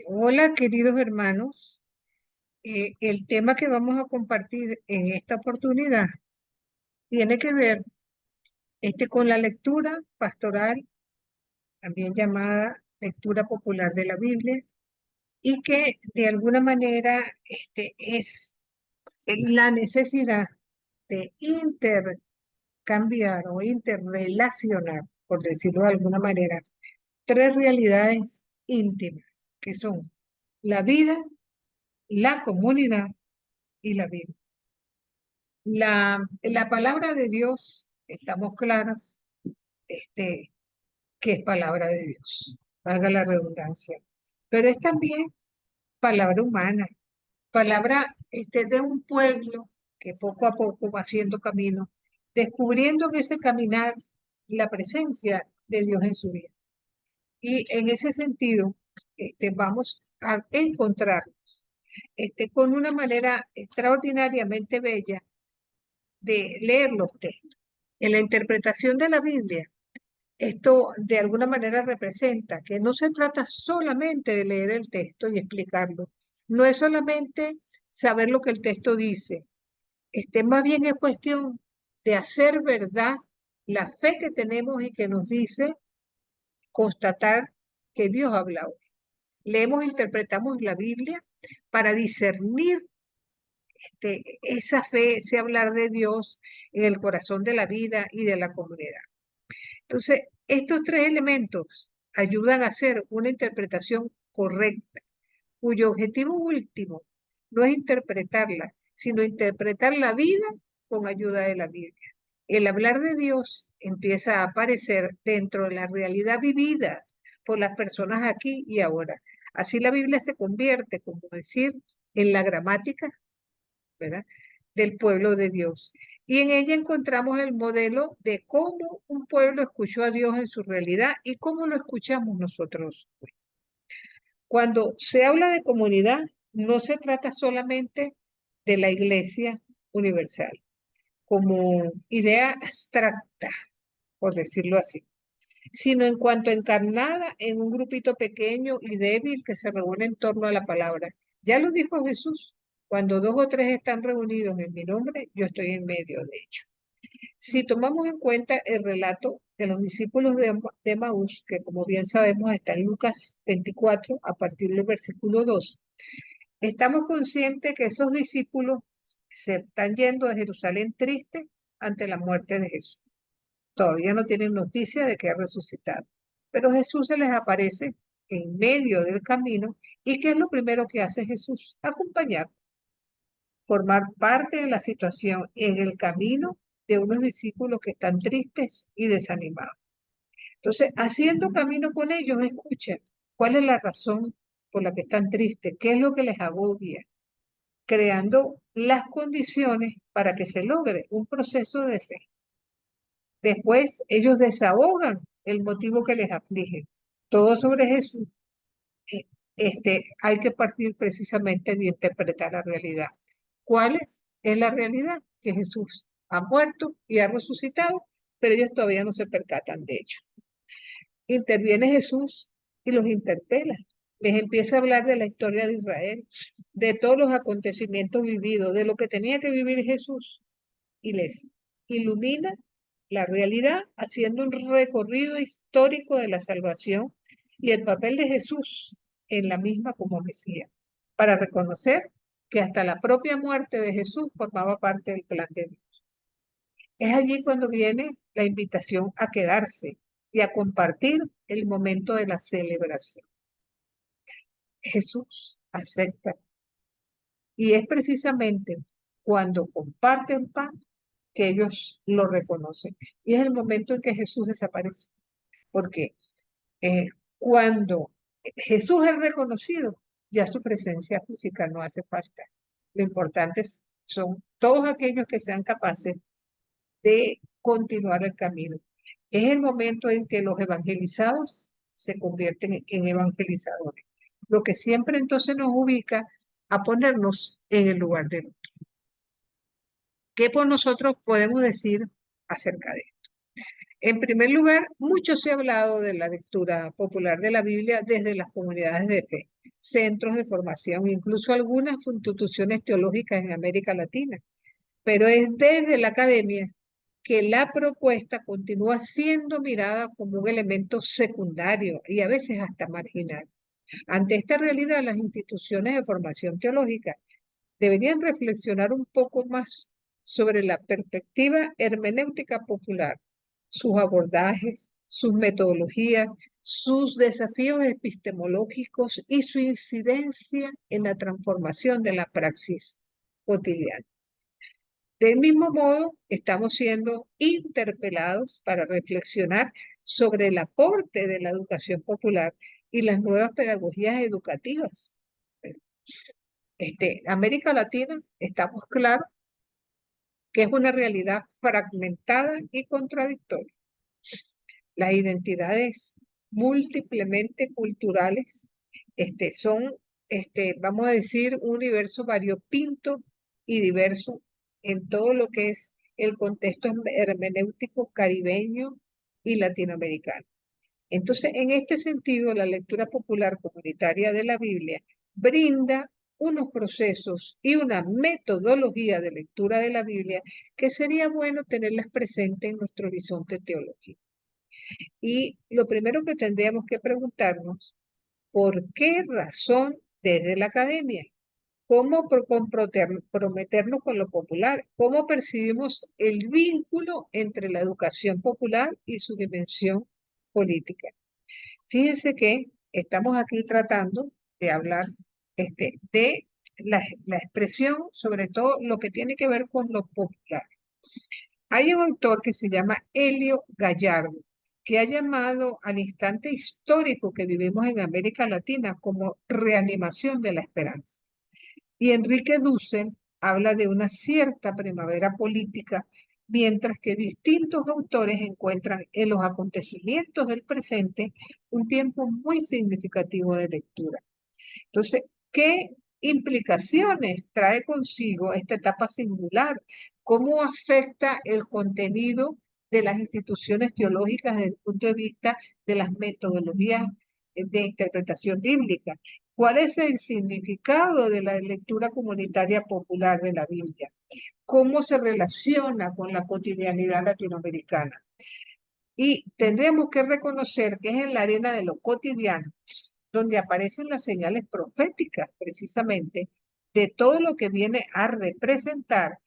Hola, queridos hermanos. El tema que vamos a compartir en esta oportunidad tiene que ver con la lectura pastoral, también llamada lectura popular de la Biblia, y que de alguna manera es la necesidad de intercambiar o interrelacionar, por decirlo de alguna manera, tres realidades íntimas, que son la vida, la comunidad y la vida. La palabra de Dios, estamos claros, este, que es palabra de Dios, valga la redundancia, pero es también palabra humana, palabra de un pueblo que poco a poco va haciendo camino, descubriendo en ese caminar la presencia de Dios en su vida. Y en ese sentido, vamos a encontrar con una manera extraordinariamente bella de leer los textos. En la interpretación de la Biblia, esto de alguna manera representa que no se trata solamente de leer el texto y explicarlo, no es solamente saber lo que el texto dice, más bien es cuestión de hacer verdad la fe que tenemos y que nos dice constatar que Dios ha hablado. Leemos, interpretamos la Biblia para discernir esa fe, ese hablar de Dios en el corazón de la vida y de la comunidad. Entonces, estos tres elementos ayudan a hacer una interpretación correcta, cuyo objetivo último no es interpretarla, sino interpretar la vida con ayuda de la Biblia. El hablar de Dios empieza a aparecer dentro de la realidad vivida por las personas aquí y ahora. Así la Biblia se convierte, como decir, en la gramática, ¿verdad?, del pueblo de Dios. Y en ella encontramos el modelo de cómo un pueblo escuchó a Dios en su realidad y cómo lo escuchamos nosotros hoy. Cuando se habla de comunidad, no se trata solamente de la iglesia universal como idea abstracta, por decirlo así, sino en cuanto encarnada en un grupito pequeño y débil que se reúne en torno a la palabra. Ya lo dijo Jesús, cuando dos o tres están reunidos en mi nombre, yo estoy en medio de ellos. Si tomamos en cuenta el relato de los discípulos de Maús, que como bien sabemos está en Lucas 24, a partir del versículo 2, estamos conscientes que esos discípulos se están yendo de Jerusalén tristes ante la muerte de Jesús. Todavía no tienen noticia de que ha resucitado. Pero Jesús se les aparece en medio del camino. ¿Y qué es lo primero que hace Jesús? Acompañar, formar parte de la situación en el camino de unos discípulos que están tristes y desanimados. Entonces, haciendo camino con ellos, escuchen cuál es la razón por la que están tristes, qué es lo que les agobia, creando las condiciones para que se logre un proceso de fe. Después ellos desahogan el motivo que les aflige. Todo sobre Jesús. Eh, hay que partir precisamente de interpretar la realidad. ¿Cuál es la realidad? Que Jesús ha muerto y ha resucitado, pero ellos todavía no se percatan de ello. Interviene Jesús y los interpela. Les empieza a hablar de la historia de Israel, de todos los acontecimientos vividos, de lo que tenía que vivir Jesús, y les ilumina la realidad haciendo un recorrido histórico de la salvación y el papel de Jesús en la misma como Mesías, para reconocer que hasta la propia muerte de Jesús formaba parte del plan de Dios. Es allí cuando viene la invitación a quedarse y a compartir el momento de la celebración. Jesús acepta, y es precisamente cuando comparten pan que ellos lo reconocen. Y es el momento en que Jesús desaparece, porque cuando Jesús es reconocido, ya su presencia física no hace falta. Lo importante son todos aquellos que sean capaces de continuar el camino. Es el momento en que los evangelizados se convierten en evangelizadores, lo que siempre entonces nos ubica a ponernos en el lugar de otro. ¿Qué por nosotros podemos decir acerca de esto? En primer lugar, mucho se ha hablado de la lectura popular de la Biblia desde las comunidades de fe. centros de formación, incluso algunas instituciones teológicas en América Latina. Pero es desde la academia que la propuesta continúa siendo mirada como un elemento secundario y a veces hasta marginal. Ante esta realidad, las instituciones de formación teológica deberían reflexionar un poco más sobre la perspectiva hermenéutica popular, sus abordajes, sus metodologías, sus desafíos epistemológicos y su incidencia en la transformación de la praxis cotidiana. Del mismo modo, estamos siendo interpelados para reflexionar sobre el aporte de la educación popular y las nuevas pedagogías educativas. América Latina, estamos claros que es una realidad fragmentada y contradictoria. Las identidades múltiplemente culturales son, vamos a decir, un universo variopinto y diverso en todo lo que es el contexto hermenéutico caribeño y latinoamericano. Entonces, en este sentido, la lectura popular comunitaria de la Biblia brinda unos procesos y una metodología de lectura de la Biblia que sería bueno tenerlas presentes en nuestro horizonte teológico. Y lo primero que tendríamos que preguntarnos, ¿por qué razón desde la academia? ¿Cómo comprometernos con lo popular? ¿Cómo percibimos el vínculo entre la educación popular y su dimensión política? Fíjense que estamos aquí tratando de hablar de la expresión, sobre todo lo que tiene que ver con lo popular. Hay un autor que se llama Helio Gallardo, que ha llamado al instante histórico que vivimos en América Latina como reanimación de la esperanza. Y Enrique Dussel habla de una cierta primavera política, mientras que distintos autores encuentran en los acontecimientos del presente un tiempo muy significativo de lectura. Entonces, ¿qué implicaciones trae consigo esta etapa singular? ¿Cómo afecta el contenido de las instituciones teológicas desde el punto de vista de las metodologías de interpretación bíblica? ¿Cuál es el significado de la lectura comunitaria popular de la Biblia? ¿Cómo se relaciona con la cotidianidad latinoamericana? Y tendríamos que reconocer que es en la arena de lo cotidiano donde aparecen las señales proféticas, precisamente, de todo lo que viene a representar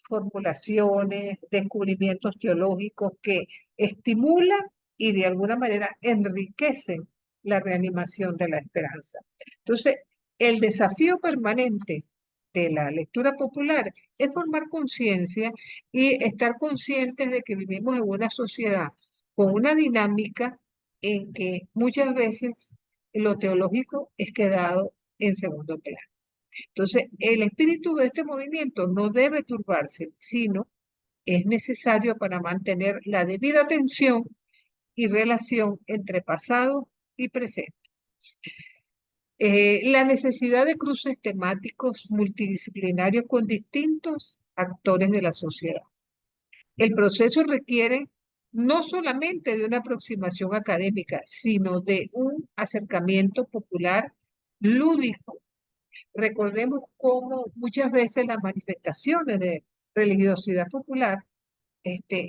formulaciones, descubrimientos teológicos que estimulan y de alguna manera enriquecen la reanimación de la esperanza. Entonces, el desafío permanente de la lectura popular es formar conciencia y estar conscientes de que vivimos en una sociedad con una dinámica en que muchas veces lo teológico es quedado en segundo plano. Entonces, el espíritu de este movimiento no debe turbarse, sino es necesario para mantener la debida atención y relación entre pasado y presente. La necesidad de cruces temáticos multidisciplinarios con distintos actores de la sociedad. El proceso requiere no solamente de una aproximación académica, sino de un acercamiento popular lúdico. Recordemos cómo muchas veces las manifestaciones de religiosidad popular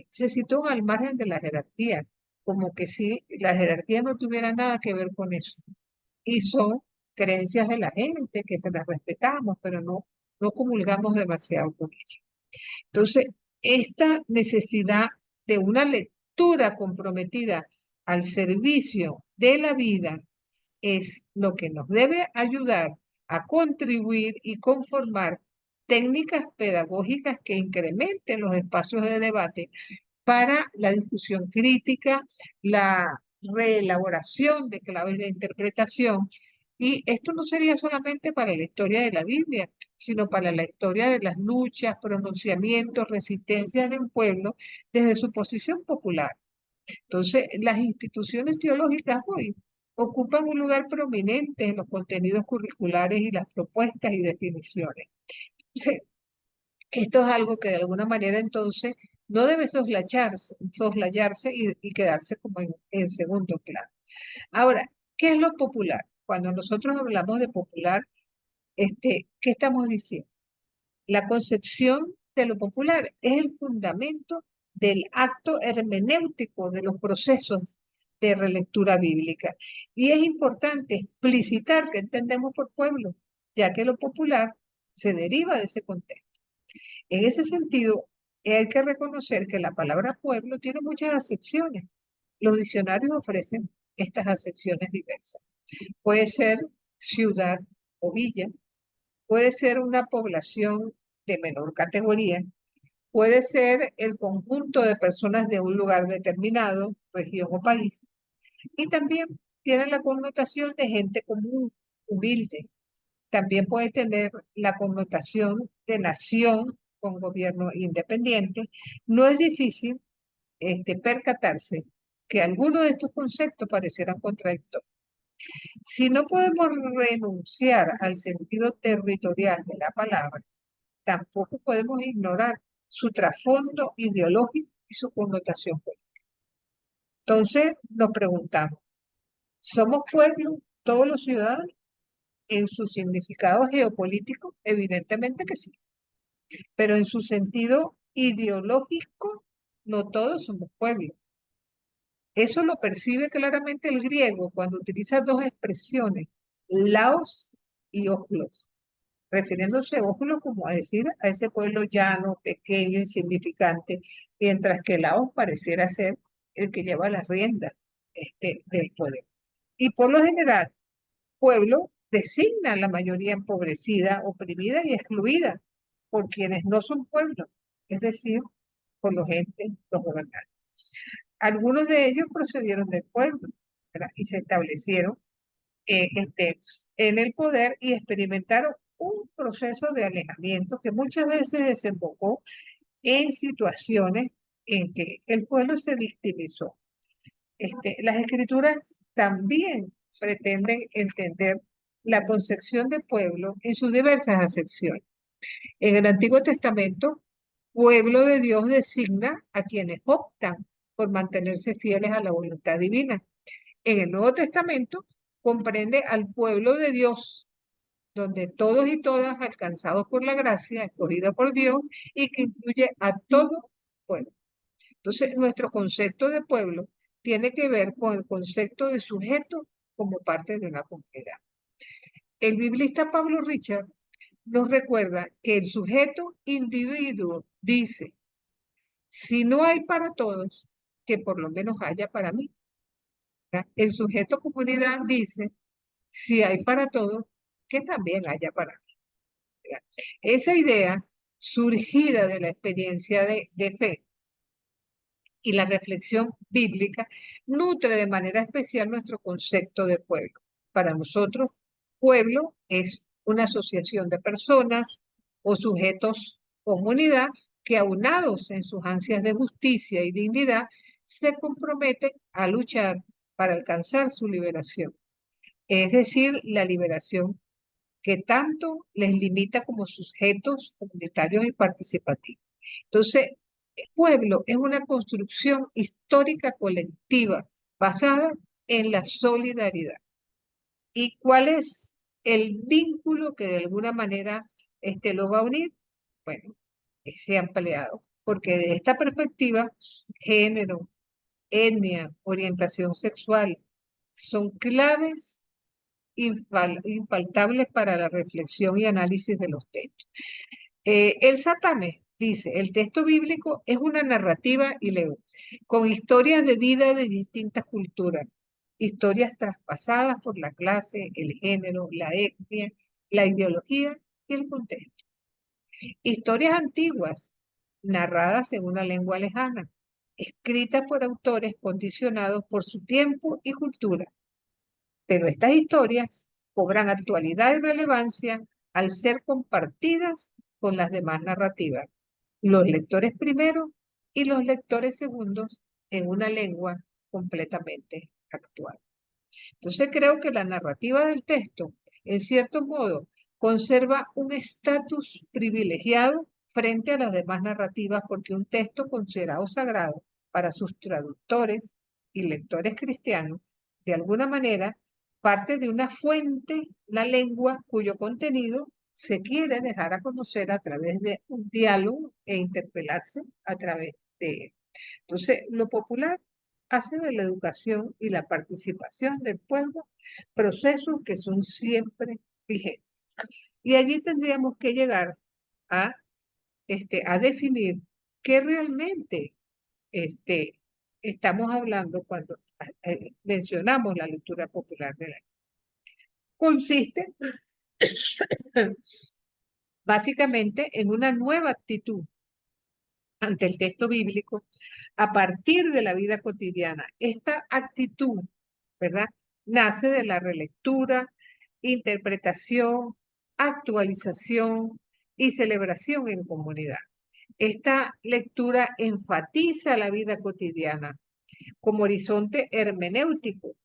se sitúan al margen de la jerarquía, como que si la jerarquía no tuviera nada que ver con eso. Y son creencias de la gente que se las respetamos, pero no comulgamos demasiado con ellas. Entonces, esta necesidad de una lectura comprometida al servicio de la vida es lo que nos debe ayudar a contribuir y conformar técnicas pedagógicas que incrementen los espacios de debate para la discusión crítica, la reelaboración de claves de interpretación. Y esto no sería solamente para la historia de la Biblia, sino para la historia de las luchas, pronunciamientos, resistencias de un pueblo desde su posición popular. Entonces, las instituciones teológicas hoy ocupan un lugar prominente en los contenidos curriculares y las propuestas y definiciones. Entonces, esto es algo que de alguna manera entonces no debe soslayarse y quedarse como en segundo plano. Ahora, ¿qué es lo popular? Cuando nosotros hablamos de popular, ¿qué estamos diciendo? La concepción de lo popular es el fundamento del acto hermenéutico de los procesos de relectura bíblica. Y es importante explicitar qué entendemos por pueblo, ya que lo popular se deriva de ese contexto. En ese sentido, hay que reconocer que la palabra pueblo tiene muchas acepciones. Los diccionarios ofrecen estas acepciones diversas. Puede ser ciudad o villa, puede ser una población de menor categoría, puede ser el conjunto de personas de un lugar determinado, región o país, y también tiene la connotación de gente común, humilde. También puede tener la connotación de nación con gobierno independiente. No es difícil percatarse que algunos de estos conceptos parecieran contradictorios. Si no podemos renunciar al sentido territorial de la palabra, tampoco podemos ignorar su trasfondo ideológico y su connotación política. Entonces nos preguntamos, ¿somos pueblo todos los ciudadanos? En su significado geopolítico, evidentemente que sí, pero en su sentido ideológico, no todos somos pueblo. Eso lo percibe claramente el griego cuando utiliza dos expresiones, laos y oglos, refiriéndose a oglos como a decir a ese pueblo llano, pequeño, insignificante, mientras que laos pareciera ser el que lleva las riendas del poder. Y por lo general, pueblo designa a la mayoría empobrecida, oprimida y excluida por quienes no son pueblo, es decir, por los entes, los gobernantes. Algunos de ellos procedieron del pueblo, ¿verdad? Y se establecieron en el poder y experimentaron un proceso de alejamiento que muchas veces desembocó en situaciones en que el pueblo se victimizó. Las escrituras también pretenden entender la concepción de pueblo en sus diversas acepciones. En el Antiguo Testamento, pueblo de Dios designa a quienes optan por mantenerse fieles a la voluntad divina. En el Nuevo Testamento comprende al pueblo de Dios, donde todos y todas alcanzados por la gracia, escogida por Dios, y que incluye a todo pueblo. Entonces, nuestro concepto de pueblo tiene que ver con el concepto de sujeto como parte de una comunidad. El biblista Pablo Richard nos recuerda que el sujeto individuo dice, si no hay para todos, que por lo menos haya para mí. ¿Verdad? El sujeto comunidad dice, si hay para todos, que también haya para mí. ¿Verdad? Esa idea surgida de la experiencia de fe y la reflexión bíblica nutre de manera especial nuestro concepto de pueblo. Para nosotros, pueblo es una asociación de personas o sujetos, comunidad, que aunados en sus ansias de justicia y dignidad, se comprometen a luchar para alcanzar su liberación. Es decir, la liberación que tanto les limita como sujetos comunitarios y participativos. Entonces, el pueblo es una construcción histórica colectiva basada en la solidaridad. ¿Y cuál es el vínculo que de alguna manera lo va a unir? Bueno, ese ampliado, porque de esta perspectiva, género, etnia, orientación sexual, son claves infaltables para la reflexión y análisis de los textos. El Satame dice, el texto bíblico es una narrativa y leo, con historias de vida de distintas culturas, historias traspasadas por la clase, el género, la etnia, la ideología y el contexto. Historias antiguas, narradas en una lengua lejana, escritas por autores condicionados por su tiempo y cultura. Pero estas historias cobran actualidad y relevancia al ser compartidas con las demás narrativas, los lectores primeros y los lectores segundos en una lengua completamente actual. Entonces creo que la narrativa del texto, en cierto modo, conserva un estatus privilegiado frente a las demás narrativas porque un texto considerado sagrado para sus traductores y lectores cristianos, de alguna manera, parte de una fuente, la lengua, cuyo contenido se quiere dejar a conocer a través de un diálogo e interpelarse a través de él. Entonces, lo popular hace de la educación y la participación del pueblo procesos que son siempre vigentes. Y allí tendríamos que llegar a, a definir qué realmente estamos hablando cuando mencionamos la lectura popular de la. Consiste básicamente en una nueva actitud ante el texto bíblico a partir de la vida cotidiana. Esta actitud, ¿verdad? Nace de la relectura, interpretación, actualización y celebración en comunidad. Esta lectura enfatiza la vida cotidiana como horizonte hermenéutico,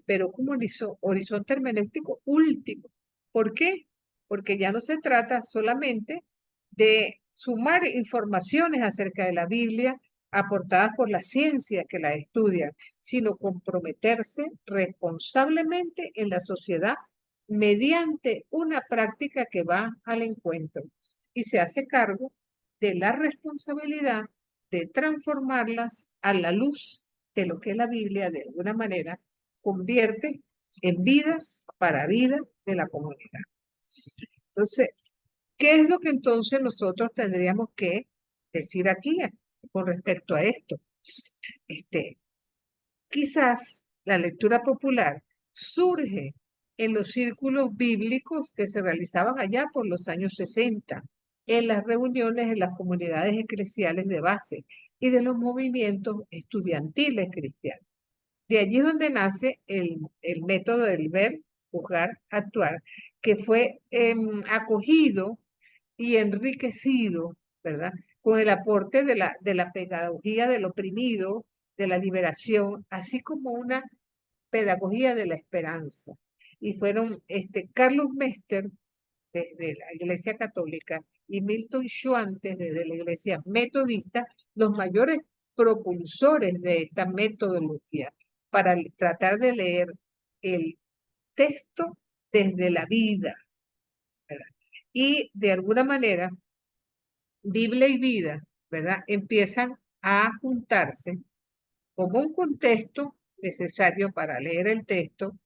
pero como horizonte hermenéutico último. ¿Por qué? Porque ya no se trata solamente de sumar informaciones acerca de la Biblia aportadas por las ciencias que la estudian, sino comprometerse responsablemente en la sociedad mediante una práctica que va al encuentro y se hace cargo de la responsabilidad de transformarlas a la luz de lo que la Biblia de alguna manera convierte en vidas para vida de la comunidad. Entonces, ¿qué es lo que entonces nosotros tendríamos que decir aquí con respecto a esto? Quizás la lectura popular surge en los círculos bíblicos que se realizaban allá por los años 60, en las reuniones en las comunidades eclesiales de base y de los movimientos estudiantiles cristianos. De allí es donde nace el método del ver, juzgar, actuar, que fue acogido y enriquecido, ¿verdad? Con el aporte de la pedagogía del oprimido, de la liberación, así como una pedagogía de la esperanza. Y fueron Carlos Mester, desde la Iglesia Católica, y Milton Schwantes, desde la Iglesia Metodista, los mayores propulsores de esta metodología para tratar de leer el texto desde la vida, ¿verdad? Y de alguna manera, Biblia y vida, ¿verdad? Empiezan a juntarse como un contexto necesario para leer el texto,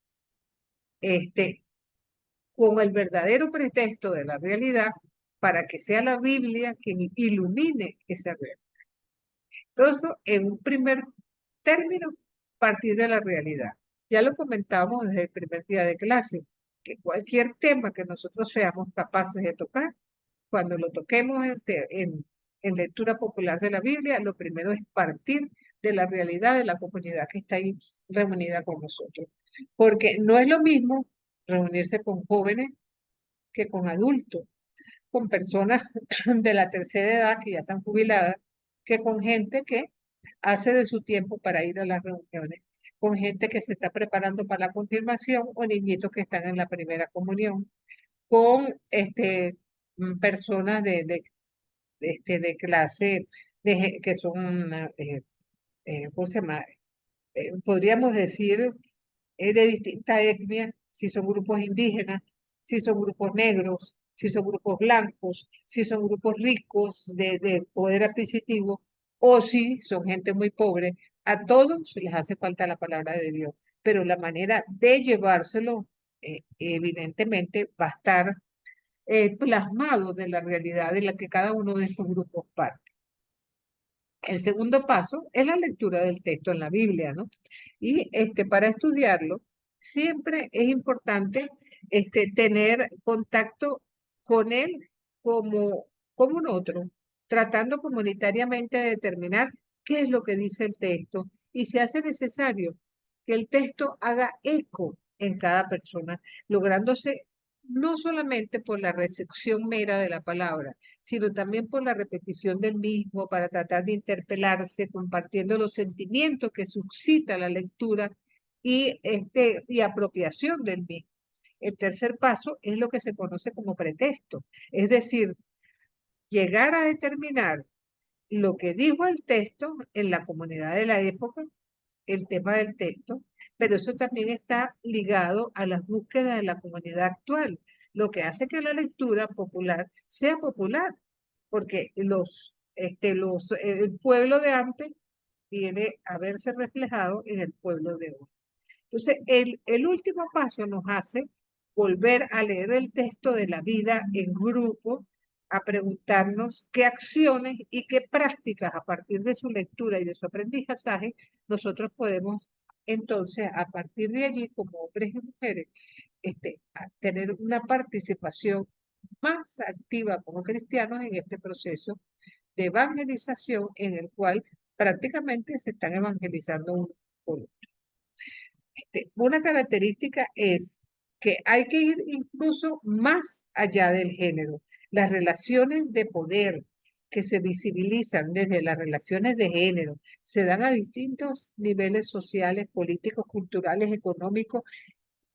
con el verdadero pretexto de la realidad para que sea la Biblia quien ilumine esa realidad. Todo en un primer término, partir de la realidad. Ya lo comentábamos desde el primer día de clase, que cualquier tema que nosotros seamos capaces de tocar, cuando lo toquemos en lectura popular de la Biblia, lo primero es partir de la realidad de la comunidad que está ahí reunida con nosotros. Porque no es lo mismo reunirse con jóvenes que con adultos, con personas de la tercera edad que ya están jubiladas, que con gente que hace de su tiempo para ir a las reuniones, con gente que se está preparando para la confirmación o niñitos que están en la primera comunión, con personas de clase que son, ¿cómo se llama? Podríamos decir, de distinta etnia, si son grupos indígenas, si son grupos negros, si son grupos blancos, si son grupos ricos de poder adquisitivo, o si son gente muy pobre. A todos les hace falta la palabra de Dios, pero la manera de llevárselo, evidentemente, va a estar plasmado de la realidad de la que cada uno de esos grupos parte. El segundo paso es la lectura del texto en la Biblia, ¿no? Y para estudiarlo, siempre es importante tener contacto con él como un otro, tratando comunitariamente de determinar qué es lo que dice el texto y si hace necesario que el texto haga eco en cada persona, lográndose no solamente por la recepción mera de la palabra, sino también por la repetición del mismo, para tratar de interpelarse, compartiendo los sentimientos que suscita la lectura y apropiación del mismo. El tercer paso es lo que se conoce como pretexto, es decir, llegar a determinar lo que dijo el texto en la comunidad de la época el tema del texto, pero eso también está ligado a las búsquedas de la comunidad actual, lo que hace que la lectura popular sea popular, porque el pueblo de antes viene a verse reflejado en el pueblo de hoy. Entonces, el último paso nos hace volver a leer el texto de la vida en grupo, a preguntarnos qué acciones y qué prácticas a partir de su lectura y de su aprendizaje nosotros podemos entonces, a partir de allí, como hombres y mujeres, a tener una participación más activa como cristianos en este proceso de evangelización en el cual prácticamente se están evangelizando uno por uno. Una característica es que hay que ir incluso más allá del género. Las relaciones de poder que se visibilizan desde las relaciones de género se dan a distintos niveles sociales, políticos, culturales, económicos,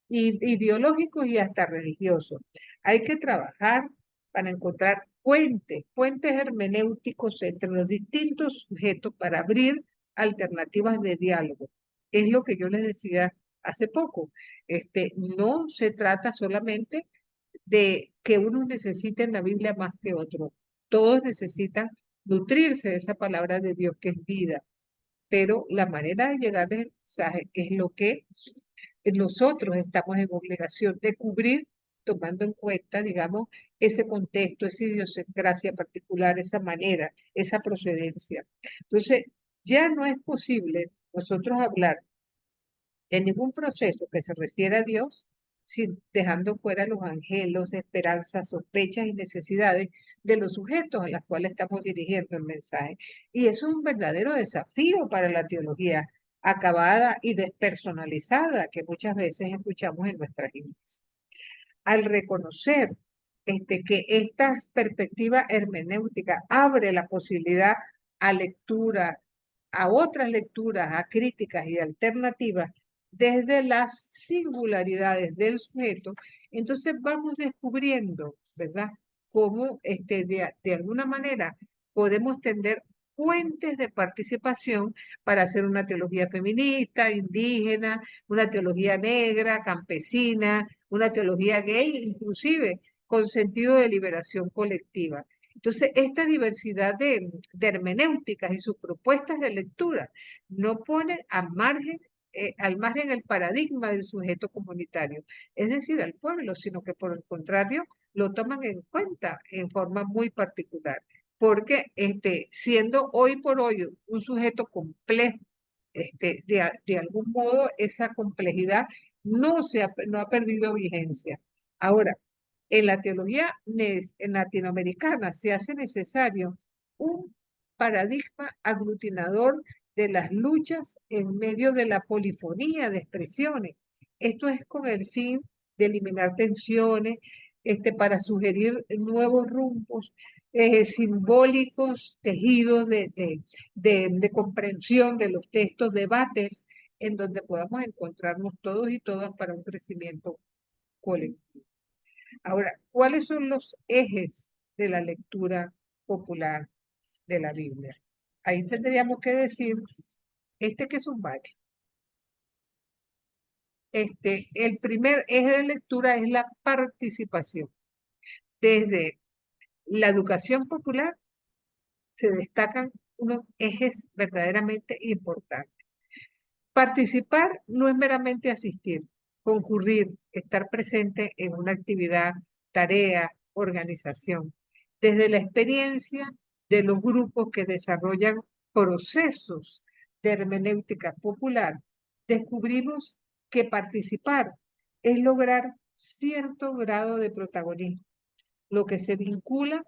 ideológicos y hasta religiosos. Hay que trabajar para encontrar puentes hermenéuticos entre los distintos sujetos para abrir alternativas de diálogo. Es lo que yo les decía hace poco. No se trata solamente de que unos necesiten la Biblia más que otros. Todos necesitan nutrirse de esa palabra de Dios que es vida, pero la manera de llegar al mensaje es lo que nosotros estamos en obligación de cubrir, tomando en cuenta, digamos, ese contexto, esa idiosincrasia particular, esa manera, esa procedencia. Entonces, ya no es posible nosotros hablar de ningún proceso que se refiera a Dios, sin, dejando fuera los anhelos, esperanzas, sospechas y necesidades de los sujetos a los cuales estamos dirigiendo el mensaje. Y eso es un verdadero desafío para la teología acabada y despersonalizada que muchas veces escuchamos en nuestras iglesias. Al reconocer que esta perspectiva hermenéutica abre la posibilidad a lectura, a otras lecturas, a críticas y alternativas desde las singularidades del sujeto, entonces vamos descubriendo, ¿verdad?, cómo de alguna manera podemos tender puentes de participación para hacer una teología feminista, indígena, una teología negra, campesina, una teología gay, inclusive con sentido de liberación colectiva. Entonces, esta diversidad de hermenéuticas y sus propuestas de lectura no ponen al margen el paradigma del sujeto comunitario, es decir, al pueblo, sino que por el contrario lo toman en cuenta en forma muy particular, porque siendo hoy por hoy un sujeto complejo, de algún modo esa complejidad no ha perdido vigencia. Ahora, en la teología latinoamericana se hace necesario un paradigma aglutinador de las luchas en medio de la polifonía de expresiones. Esto es con el fin de eliminar tensiones, para sugerir nuevos rumbos simbólicos, tejidos de comprensión de los textos, debates, en donde podamos encontrarnos todos y todas para un crecimiento colectivo. Ahora, ¿cuáles son los ejes de la lectura popular de la Biblia? Ahí tendríamos que decir, que son varios. El primer eje de lectura es la participación. Desde la educación popular se destacan unos ejes verdaderamente importantes. Participar no es meramente asistir, concurrir, estar presente en una actividad, tarea, organización. Desde la experiencia de los grupos que desarrollan procesos de hermenéutica popular, descubrimos que participar es lograr cierto grado de protagonismo, lo que se vincula,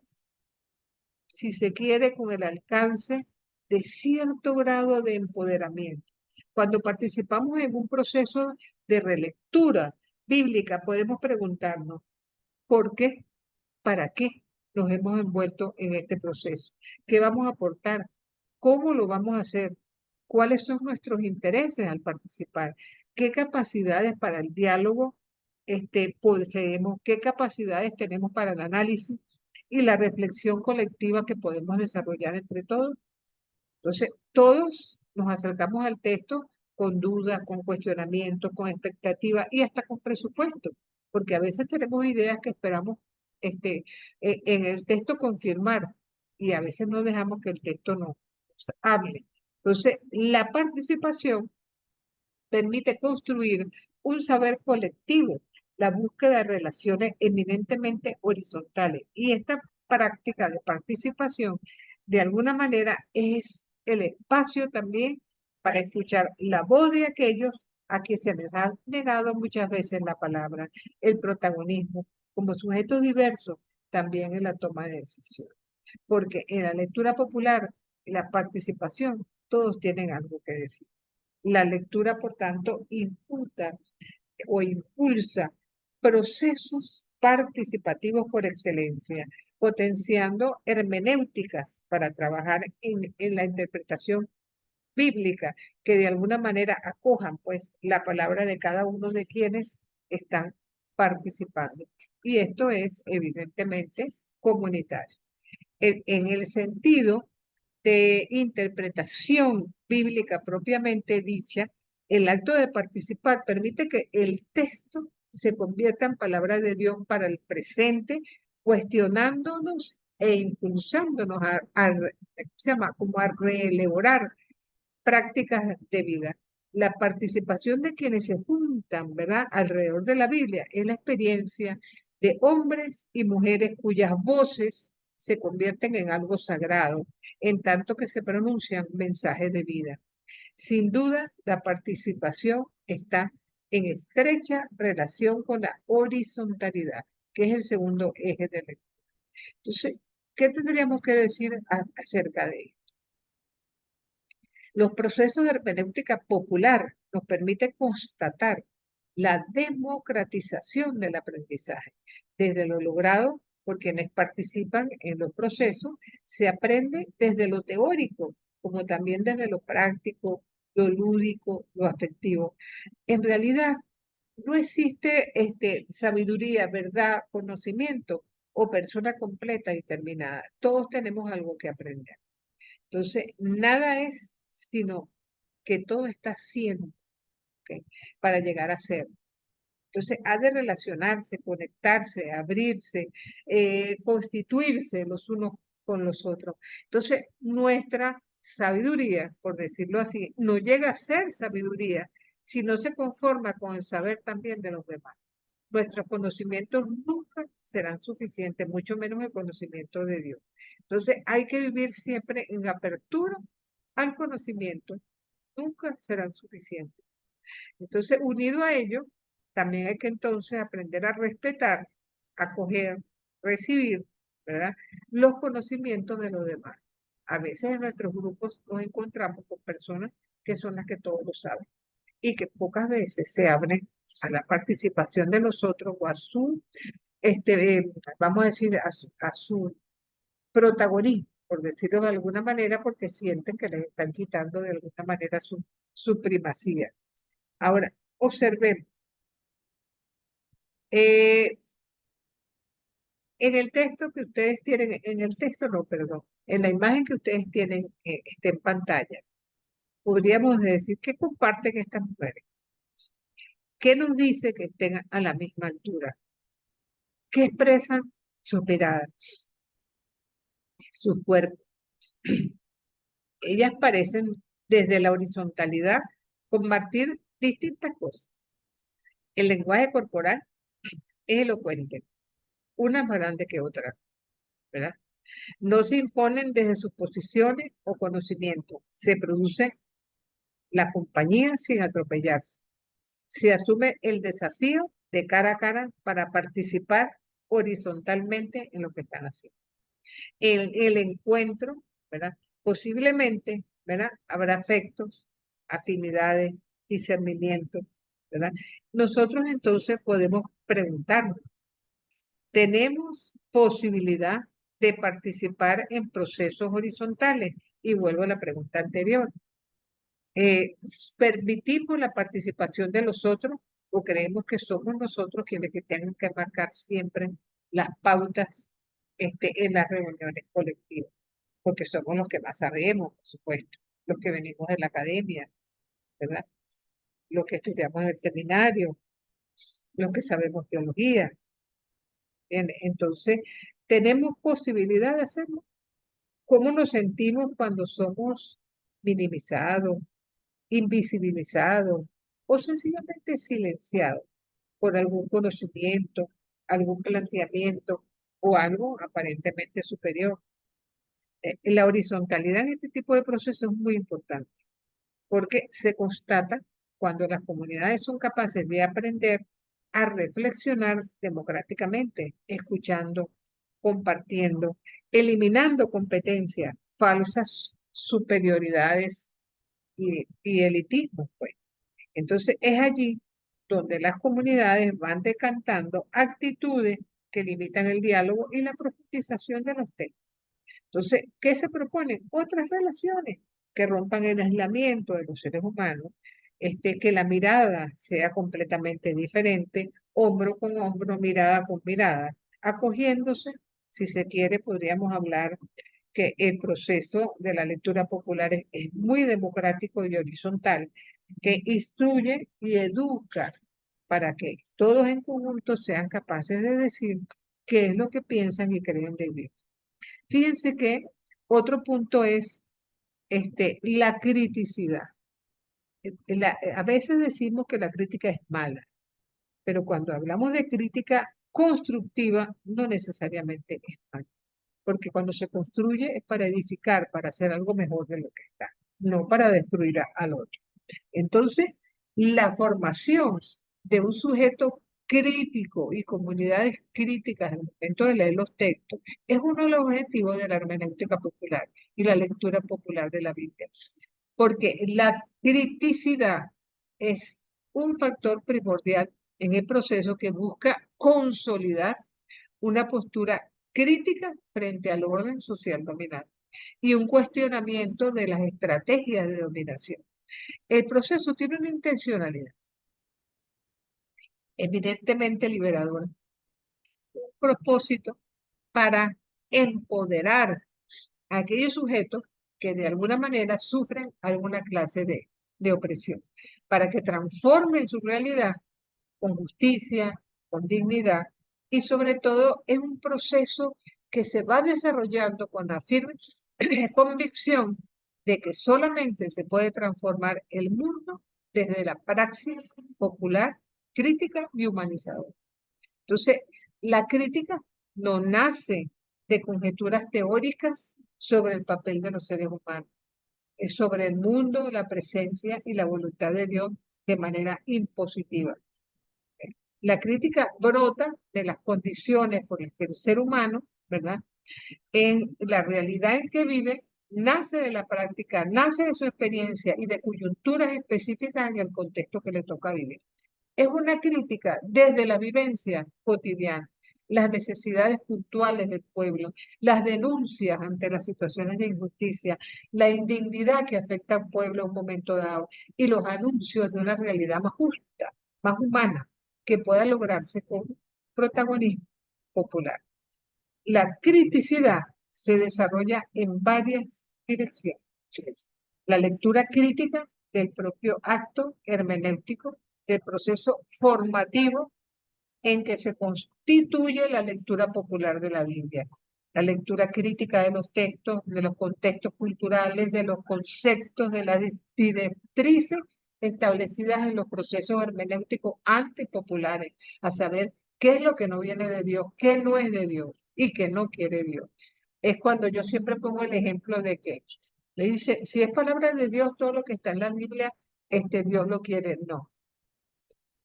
si se quiere, con el alcance de cierto grado de empoderamiento. Cuando participamos en un proceso de relectura bíblica, podemos preguntarnos, ¿por qué? ¿Para qué nos hemos envuelto en este proceso? ¿Qué vamos a aportar? ¿Cómo lo vamos a hacer? ¿Cuáles son nuestros intereses al participar? ¿Qué capacidades para el diálogo poseemos? ¿Qué capacidades tenemos para el análisis y la reflexión colectiva que podemos desarrollar entre todos? Entonces, todos nos acercamos al texto con dudas, con cuestionamientos, con expectativas y hasta con presupuesto, porque a veces tenemos ideas que esperamos en el texto confirmar y a veces no dejamos que el texto nos hable. Entonces, la participación permite construir un saber colectivo, la búsqueda de relaciones eminentemente horizontales. Y esta práctica de participación, de alguna manera, es el espacio también para escuchar la voz de aquellos a quienes se les ha negado muchas veces la palabra, el protagonismo, como sujetos diversos, también en la toma de decisiones. Porque en la lectura popular, la participación, todos tienen algo que decir. La lectura, por tanto, imputa o impulsa procesos participativos por excelencia, potenciando hermenéuticas para trabajar en la interpretación bíblica, que de alguna manera acojan pues la palabra de cada uno de quienes están participando. Y esto es evidentemente comunitario. En el sentido de interpretación bíblica propiamente dicha, el acto de participar permite que el texto se convierta en palabra de Dios para el presente, cuestionándonos e impulsándonos se llama, como a reelaborar prácticas de vida. La participación de quienes se juntan, ¿verdad?, alrededor de la Biblia es la experiencia de hombres y mujeres cuyas voces se convierten en algo sagrado, en tanto que se pronuncian mensajes de vida. Sin duda, la participación está en estrecha relación con la horizontalidad, que es el segundo eje de lectura. Entonces, ¿qué tendríamos que decir acerca de esto? Los procesos de hermenéutica popular nos permiten constatar la democratización del aprendizaje. Desde lo logrado por quienes participan en los procesos, se aprende desde lo teórico, como también desde lo práctico, lo lúdico, lo afectivo. En realidad, no existe sabiduría, verdad, conocimiento o persona completa y terminada. Todos tenemos algo que aprender. Entonces, nada es sino que todo está siendo, ¿ok?, para llegar a ser. Entonces, ha de relacionarse, conectarse, abrirse, constituirse los unos con los otros. Entonces, nuestra sabiduría, por decirlo así, no llega a ser sabiduría si no se conforma con el saber también de los demás. Nuestros conocimientos nunca serán suficientes, mucho menos el conocimiento de Dios. Entonces, hay que vivir siempre en apertura al conocimiento, nunca serán suficientes. Entonces, unido a ello, también hay que entonces aprender a respetar, acoger, recibir, ¿verdad?, los conocimientos de los demás. A veces en nuestros grupos nos encontramos con personas que son las que todos lo saben y que pocas veces se abren a la participación de los otros o a su, vamos a decir, a su protagonismo, por decirlo de alguna manera, porque sienten que les están quitando de alguna manera su primacía. Ahora, observemos. En el texto que ustedes tienen, en el texto no, perdón, en la imagen que ustedes tienen en pantalla, podríamos decir que comparten estas mujeres. ¿Qué nos dice que estén a la misma altura? ¿Qué expresan sus miradas, sus cuerpos? Ellas parecen desde la horizontalidad compartir distintas cosas. El lenguaje corporal es elocuente, una más grande que otra, ¿verdad? No se imponen desde sus posiciones o conocimientos. Se produce la compañía sin atropellarse. Se asume el desafío de cara a cara para participar horizontalmente en lo que están haciendo. El encuentro, ¿verdad? Posiblemente, ¿verdad?, habrá afectos, afinidades, discernimiento, ¿verdad? Nosotros entonces podemos preguntarnos, ¿tenemos posibilidad de participar en procesos horizontales? Y vuelvo a la pregunta anterior. ¿Permitimos la participación de los otros o creemos que somos nosotros quienes que tengan que marcar siempre las pautas en las reuniones colectivas? Porque somos los que más sabemos, por supuesto, los que venimos de la academia, ¿verdad? los que estudiamos en el seminario, los que sabemos teología. Entonces, tenemos posibilidad de hacerlo. ¿Cómo nos sentimos cuando somos minimizados, invisibilizados o sencillamente silenciados por algún conocimiento, algún planteamiento o algo aparentemente superior? La horizontalidad en este tipo de procesos es muy importante porque se constata cuando las comunidades son capaces de aprender a reflexionar democráticamente, escuchando, compartiendo, eliminando competencias, falsas superioridades y elitismo, pues. Entonces es allí donde las comunidades van decantando actitudes que limitan el diálogo y la profundización de los temas. Entonces, ¿qué se proponen? Otras relaciones que rompan el aislamiento de los seres humanos, que la mirada sea completamente diferente, hombro con hombro, mirada con mirada, acogiéndose, si se quiere, podríamos hablar que el proceso de la lectura popular es muy democrático y horizontal, que instruye y educa para que todos en conjunto sean capaces de decir qué es lo que piensan y creen de Dios. Fíjense que otro punto es la criticidad. A veces decimos que la crítica es mala, pero cuando hablamos de crítica constructiva, no necesariamente es mala, porque cuando se construye es para edificar, para hacer algo mejor de lo que está, no para destruir al otro. Entonces, la formación de un sujeto crítico y comunidades críticas al momento de leer los textos es uno de los objetivos de la hermenéutica popular y la lectura popular de la Biblia. Porque la criticidad es un factor primordial en el proceso que busca consolidar una postura crítica frente al orden social dominante y un cuestionamiento de las estrategias de dominación. El proceso tiene una intencionalidad evidentemente liberadora, un propósito para empoderar a aquellos sujetos que de alguna manera sufren alguna clase de opresión, para que transformen su realidad con justicia, con dignidad y sobre todo es un proceso que se va desarrollando con la firme convicción de que solamente se puede transformar el mundo desde la praxis popular, crítica y humanizadora. Entonces, la crítica no nace de conjeturas teóricas sobre el papel de los seres humanos, es sobre el mundo, la presencia y la voluntad de Dios de manera impositiva. La crítica brota de las condiciones por las que el ser humano, ¿verdad? En la realidad en que vive, nace de la práctica, nace de su experiencia y de coyunturas específicas en el contexto que le toca vivir. Es una crítica desde la vivencia cotidiana, las necesidades puntuales del pueblo, las denuncias ante las situaciones de injusticia, la indignidad que afecta al pueblo en un momento dado y los anuncios de una realidad más justa, más humana, que pueda lograrse con protagonismo popular. La criticidad se desarrolla en varias direcciones. La lectura crítica del propio acto hermenéutico, del proceso formativo en que se constituye la lectura popular de la Biblia. La lectura crítica de los textos, de los contextos culturales, de los conceptos, de las directrices establecidas en los procesos hermenéuticos antipopulares, a saber qué es lo que no viene de Dios, qué no es de Dios y qué no quiere Dios. Es cuando yo siempre pongo el ejemplo de que le dice, si es palabra de Dios, todo lo que está en la Biblia, Dios lo quiere. No,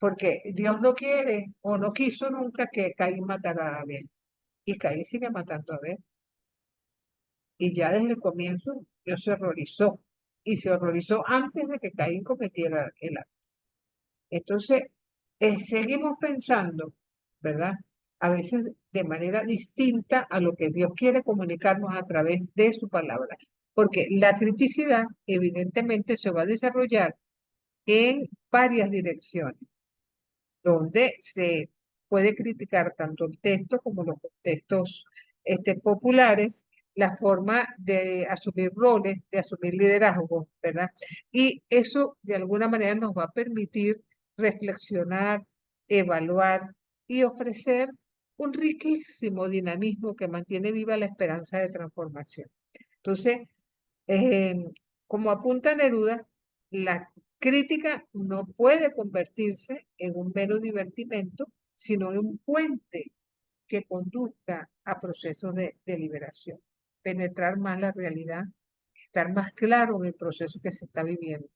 porque Dios no quiere o no quiso nunca que Caín matara a Abel. Y Caín sigue matando a Abel. Y ya desde el comienzo Dios se horrorizó. Y se horrorizó antes de que Caín cometiera el acto. Entonces, seguimos pensando, ¿verdad? A veces de manera distinta a lo que Dios quiere comunicarnos a través de su palabra. Porque la criticidad evidentemente se va a desarrollar en varias direcciones, donde se puede criticar tanto el texto como los textos populares, la forma de asumir roles, de asumir liderazgo, ¿verdad? Y eso de alguna manera nos va a permitir reflexionar, evaluar y ofrecer un riquísimo dinamismo que mantiene viva la esperanza de transformación. Entonces, eh, como apunta Neruda, la crítica no puede convertirse en un mero divertimento, sino en un puente que conduzca a procesos de liberación, penetrar más la realidad, estar más claro en el proceso que se está viviendo.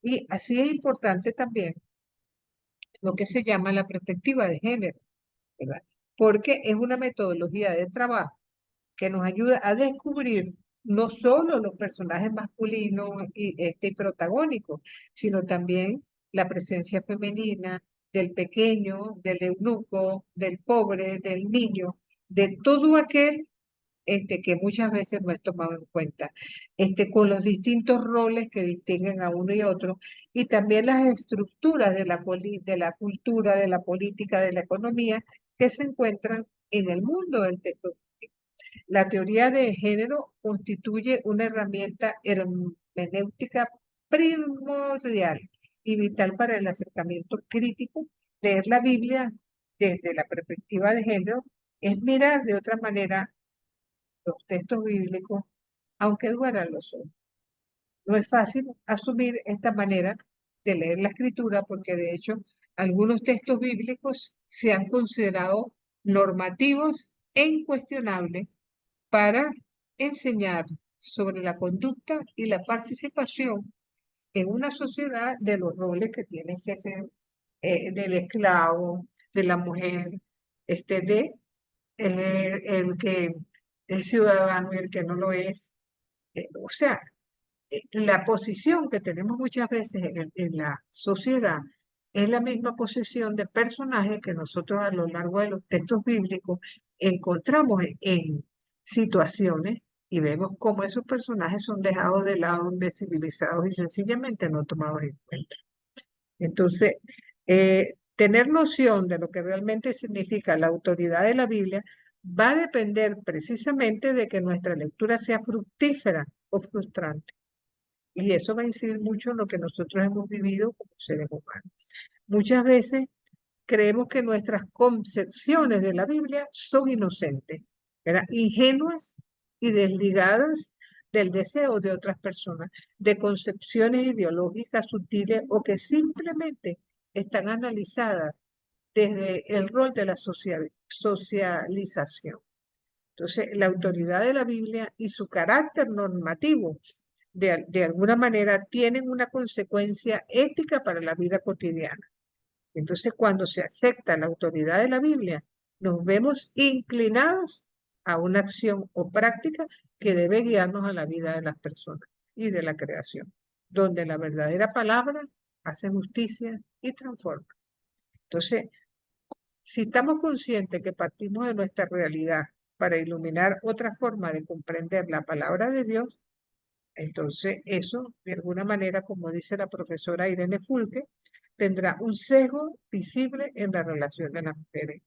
Y así es importante también lo que se llama la perspectiva de género, ¿verdad? Porque es una metodología de trabajo que nos ayuda a descubrir no solo los personajes masculinos y protagónicos, sino también la presencia femenina del pequeño, del eunuco, del pobre, del niño, de todo aquel que muchas veces no es tomado en cuenta, con los distintos roles que distinguen a uno y otro, y también las estructuras de de la cultura, de la política, de la economía, que se encuentran en el mundo del texto. La teoría de género constituye una herramienta hermenéutica primordial y vital para el acercamiento crítico. Leer la Biblia desde la perspectiva de género es mirar de otra manera los textos bíblicos, aunque dueran los ojos. No es fácil asumir esta manera de leer la escritura porque de hecho algunos textos bíblicos se han considerado normativos e incuestionables para enseñar sobre la conducta y la participación en una sociedad de los roles que tienen que ser del esclavo, de la mujer, de el que es ciudadano y el que no lo es. O sea, la posición que tenemos muchas veces en la sociedad es la misma posición de personajes que nosotros a lo largo de los textos bíblicos encontramos en situaciones y vemos cómo esos personajes son dejados de lado, invisibilizados y sencillamente no tomados en cuenta. Entonces, tener noción de lo que realmente significa la autoridad de la Biblia va a depender precisamente de que nuestra lectura sea fructífera o frustrante. Y eso va a incidir mucho en lo que nosotros hemos vivido como seres humanos. Muchas veces creemos que nuestras concepciones de la Biblia son inocentes, ¿verdad? Ingenuas y desligadas del deseo de otras personas, de concepciones ideológicas sutiles o que simplemente están analizadas desde el rol de la socialización. Entonces, la autoridad de la Biblia y su carácter normativo de alguna manera tienen una consecuencia ética para la vida cotidiana. Entonces, cuando se acepta la autoridad de la Biblia, nos vemos inclinados a una acción o práctica que debe guiarnos a la vida de las personas y de la creación, donde la verdadera palabra hace justicia y transforma. Entonces, si estamos conscientes que partimos de nuestra realidad para iluminar otra forma de comprender la palabra de Dios, entonces eso, de alguna manera, como dice la profesora Irene Fulque, tendrá un sesgo visible en la relación de las mujeres.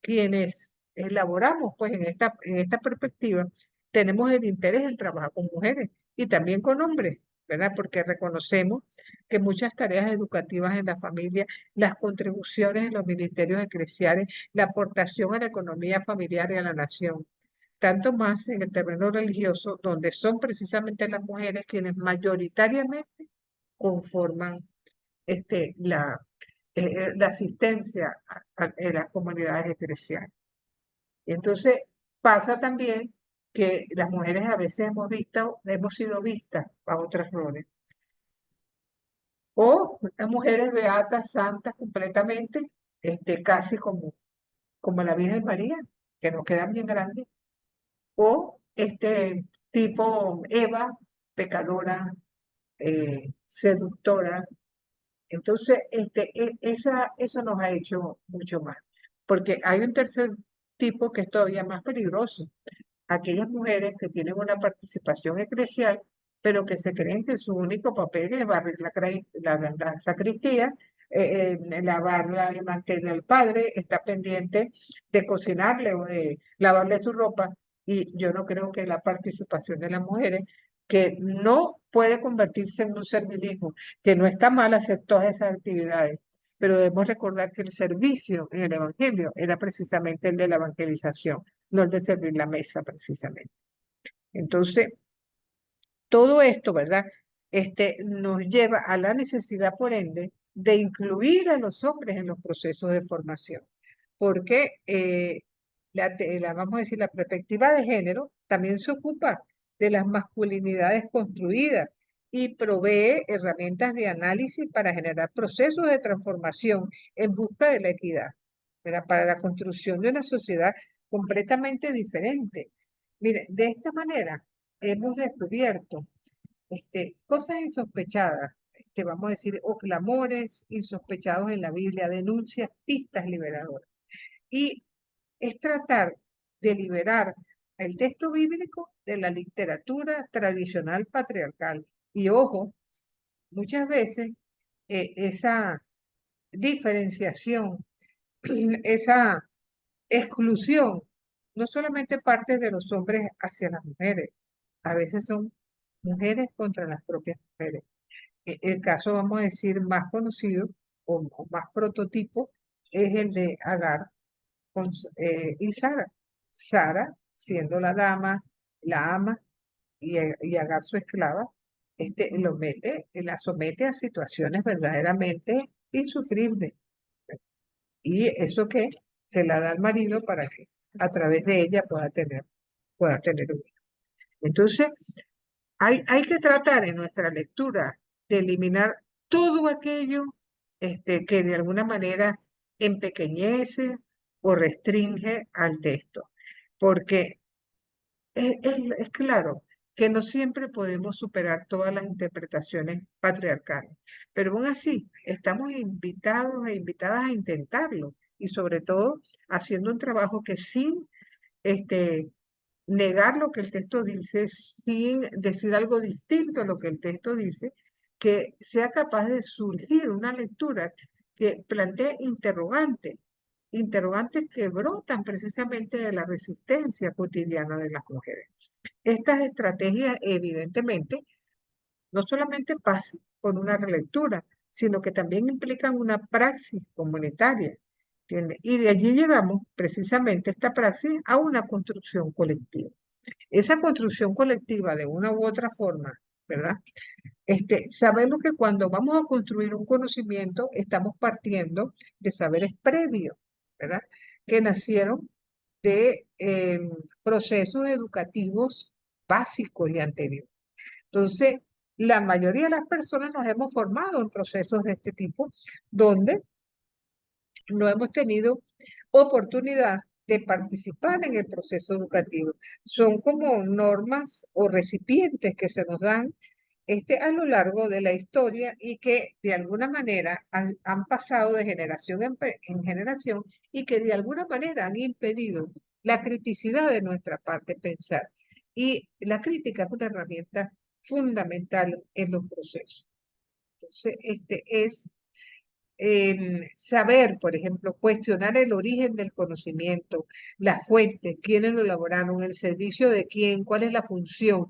Quienes elaboramos, pues, en esta perspectiva, tenemos el interés en trabajar con mujeres y también con hombres, ¿verdad? Porque reconocemos que muchas tareas educativas en la familia, las contribuciones en los ministerios eclesiales, la aportación a la economía familiar y a la nación, tanto más en el terreno religioso, donde son precisamente las mujeres quienes mayoritariamente conforman la asistencia en las comunidades eclesiales. Entonces, pasa también que las mujeres a veces hemos sido vistas a otros roles. O las mujeres beatas, santas completamente, casi como la Virgen María, que nos quedan bien grandes. O tipo Eva, pecadora, seductora. Entonces, eso nos ha hecho mucho más. Porque hay un tercer tipo que es todavía más peligroso. Aquellas mujeres que tienen una participación eclesial, pero que se creen que su único papel es barrer la sacristía, lavar el mantel del padre, está pendiente de cocinarle o de lavarle su ropa, Y yo no creo que la participación de las mujeres, que no puede convertirse en un servilismo, que no está mal hacer todas esas actividades, pero debemos recordar que el servicio en el Evangelio era precisamente el de la evangelización, no el de servir la mesa precisamente. Entonces, todo esto, ¿verdad? Nos lleva a la necesidad, por ende, de incluir a los hombres en los procesos de formación, porque vamos a decir, la perspectiva de género también se ocupa de las masculinidades construidas y provee herramientas de análisis para generar procesos de transformación en busca de la equidad, ¿verdad? Para la construcción de una sociedad completamente diferente. Mire, de esta manera hemos descubierto cosas insospechadas, vamos a decir, o clamores insospechados en la Biblia, denuncias, pistas liberadoras. Y es tratar de liberar el texto bíblico de la literatura tradicional patriarcal. Y ojo, muchas veces esa diferenciación, esa exclusión, no solamente parte de los hombres hacia las mujeres, a veces son mujeres contra las propias mujeres. El caso, vamos a decir, más conocido o más prototipo es el de Agar y Sara. Sara, siendo la dama, la ama, y Agar su esclava, la somete a situaciones verdaderamente insufribles. ¿Y eso qué? Se la da al marido para que a través de ella pueda tener un hijo. Entonces, hay que tratar en nuestra lectura de eliminar todo aquello que de alguna manera empequeñece o restringe al texto, porque es claro que no siempre podemos superar todas las interpretaciones patriarcales, pero aún así estamos invitados e invitadas a intentarlo y sobre todo haciendo un trabajo que sin este, negar lo que el texto dice, sin decir algo distinto a lo que el texto dice, que sea capaz de surgir una lectura que plantee interrogantes que brotan precisamente de la resistencia cotidiana de las mujeres. Estas estrategias, evidentemente, no solamente pasan por una relectura, sino que también implican una praxis comunitaria. ¿Entiende? Y de allí llegamos precisamente esta praxis a una construcción colectiva. Esa construcción colectiva, de una u otra forma, ¿verdad? Sabemos que cuando vamos a construir un conocimiento, estamos partiendo de saberes previos, ¿verdad? Que nacieron de procesos educativos básicos y anteriores. Entonces, la mayoría de las personas nos hemos formado en procesos de este tipo, donde no hemos tenido oportunidad de participar en el proceso educativo. Son como normas o recipientes que se nos dan a lo largo de la historia y que de alguna manera han pasado de generación en generación y que de alguna manera han impedido la criticidad de nuestra parte pensar. Y la crítica es una herramienta fundamental en los procesos. Entonces, es saber, por ejemplo, cuestionar el origen del conocimiento, la fuente, quiénes lo elaboraron, el servicio de quién, cuál es la función.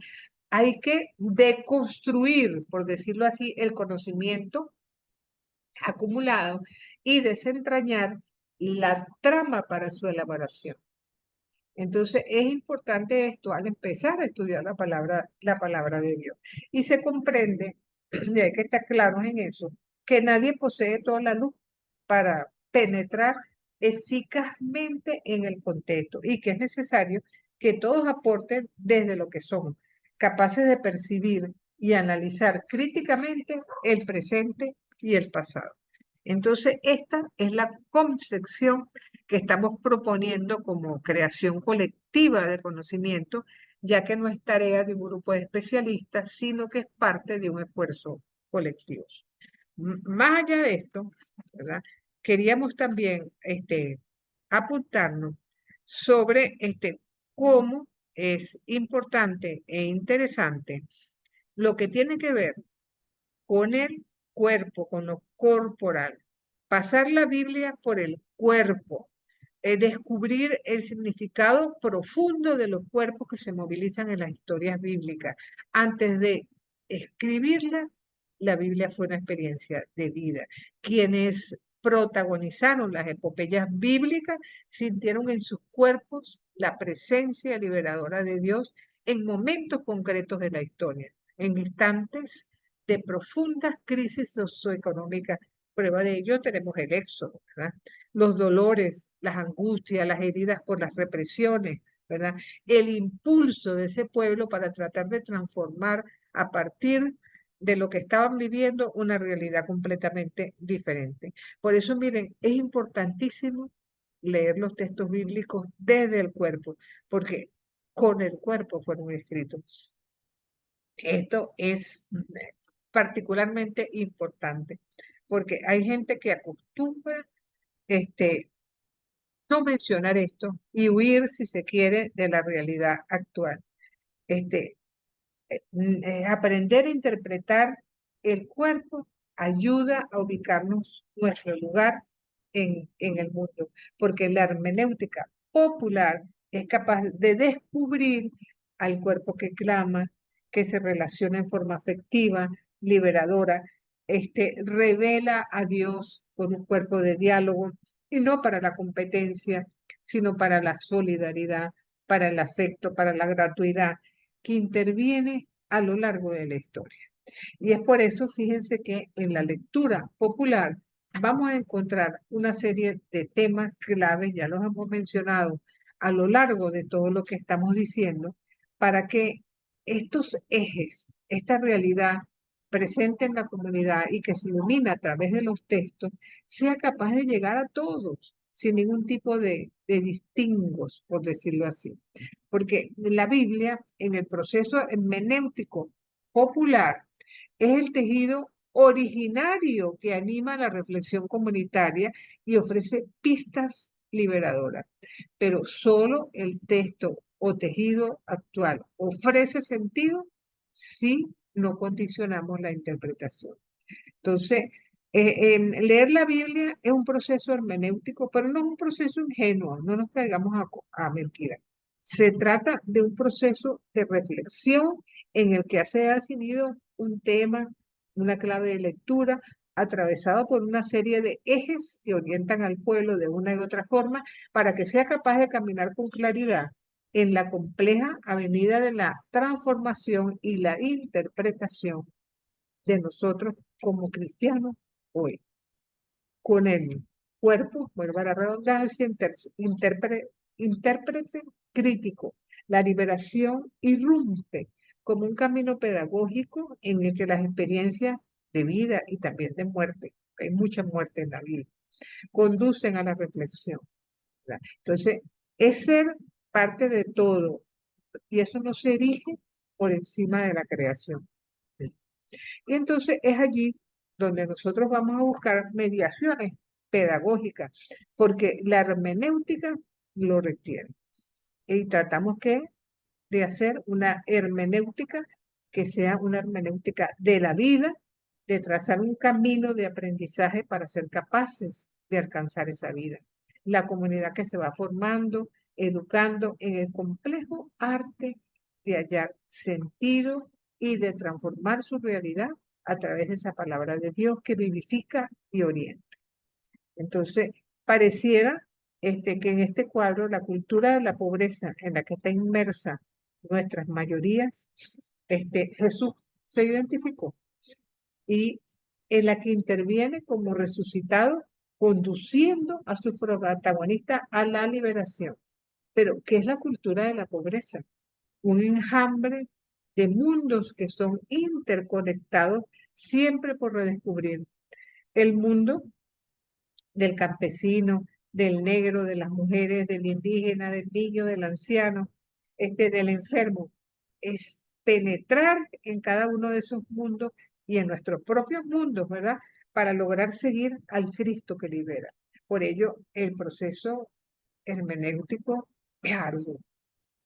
Hay que deconstruir, por decirlo así, el conocimiento acumulado y desentrañar la trama para su elaboración. Entonces es importante esto al empezar a estudiar la palabra de Dios. Y se comprende, y hay que estar claros en eso, que nadie posee toda la luz para penetrar eficazmente en el contexto y que es necesario que todos aporten desde lo que son, capaces de percibir y analizar críticamente el presente y el pasado. Entonces, esta es la concepción que estamos proponiendo como creación colectiva de conocimiento, ya que no es tarea de un grupo de especialistas, sino que es parte de un esfuerzo colectivo. Más allá de esto, ¿verdad? Queríamos también apuntarnos sobre cómo es importante e interesante lo que tiene que ver con el cuerpo, con lo corporal. Pasar la Biblia por el cuerpo. descubrir el significado profundo de los cuerpos que se movilizan en las historias bíblicas. Antes de escribirla, la Biblia fue una experiencia de vida. Quienes protagonizaron las epopeyas bíblicas sintieron en sus cuerpos la presencia liberadora de Dios en momentos concretos de la historia, en instantes de profundas crisis socioeconómicas. Prueba de ello tenemos el Éxodo, ¿verdad? Los dolores, las angustias, las heridas por las represiones, ¿verdad? El impulso de ese pueblo para tratar de transformar a partir de lo que estaban viviendo una realidad completamente diferente. Por eso, miren, es importantísimo leer los textos bíblicos desde el cuerpo, porque con el cuerpo fueron escritos. Esto es particularmente importante, porque hay gente que acostumbra no mencionar esto y huir, si se quiere, de la realidad actual. Este, Aprender a interpretar el cuerpo ayuda a ubicarnos nuestro lugar en el mundo, porque la hermenéutica popular es capaz de descubrir al cuerpo que clama, que se relaciona en forma afectiva, liberadora, revela a Dios con un cuerpo de diálogo, y no para la competencia, sino para la solidaridad, para el afecto, para la gratuidad, que interviene a lo largo de la historia. Y es por eso, fíjense que en la lectura popular vamos a encontrar una serie de temas claves, ya los hemos mencionado a lo largo de todo lo que estamos diciendo, para que estos ejes, esta realidad presente en la comunidad y que se ilumina a través de los textos, sea capaz de llegar a todos, sin ningún tipo de distingos, por decirlo así. Porque la Biblia, en el proceso hermenéutico popular, es el tejido originario que anima la reflexión comunitaria y ofrece pistas liberadoras. Pero solo el texto o tejido actual ofrece sentido si no condicionamos la interpretación. Entonces, leer la Biblia es un proceso hermenéutico, pero no es un proceso ingenuo, no nos caigamos a mentiras. Se trata de un proceso de reflexión en el que se ha definido un tema, una clave de lectura, atravesado por una serie de ejes que orientan al pueblo de una y otra forma para que sea capaz de caminar con claridad en la compleja avenida de la transformación y la interpretación de nosotros como cristianos hoy. Con el cuerpo, vuelvo a la redundancia, intérprete crítico, la liberación irrumpe como un camino pedagógico en el que las experiencias de vida y también de muerte, hay mucha muerte en la vida, conducen a la reflexión, ¿verdad? Entonces, es ser parte de todo y eso no se erige por encima de la creación. Y entonces es allí donde nosotros vamos a buscar mediaciones pedagógicas, porque la hermenéutica lo requiere. Y tratamos de hacer una hermenéutica que sea una hermenéutica de la vida, de trazar un camino de aprendizaje para ser capaces de alcanzar esa vida. La comunidad que se va formando, educando en el complejo arte de hallar sentido y de transformar su realidad a través de esa palabra de Dios que vivifica y orienta. Entonces, pareciera que en este cuadro la cultura de la pobreza en la que está inmersa nuestras mayorías, Jesús se identificó y en la que interviene como resucitado, conduciendo a su protagonista a la liberación. Pero, ¿qué es la cultura de la pobreza? Un enjambre de mundos que son interconectados siempre por redescubrir. El mundo del campesino, del negro, de las mujeres, del indígena, del niño, del anciano, del enfermo. Es penetrar en cada uno de esos mundos y en nuestros propios mundos, ¿verdad? Para lograr seguir al Cristo que libera. Por ello, el proceso hermenéutico es arduo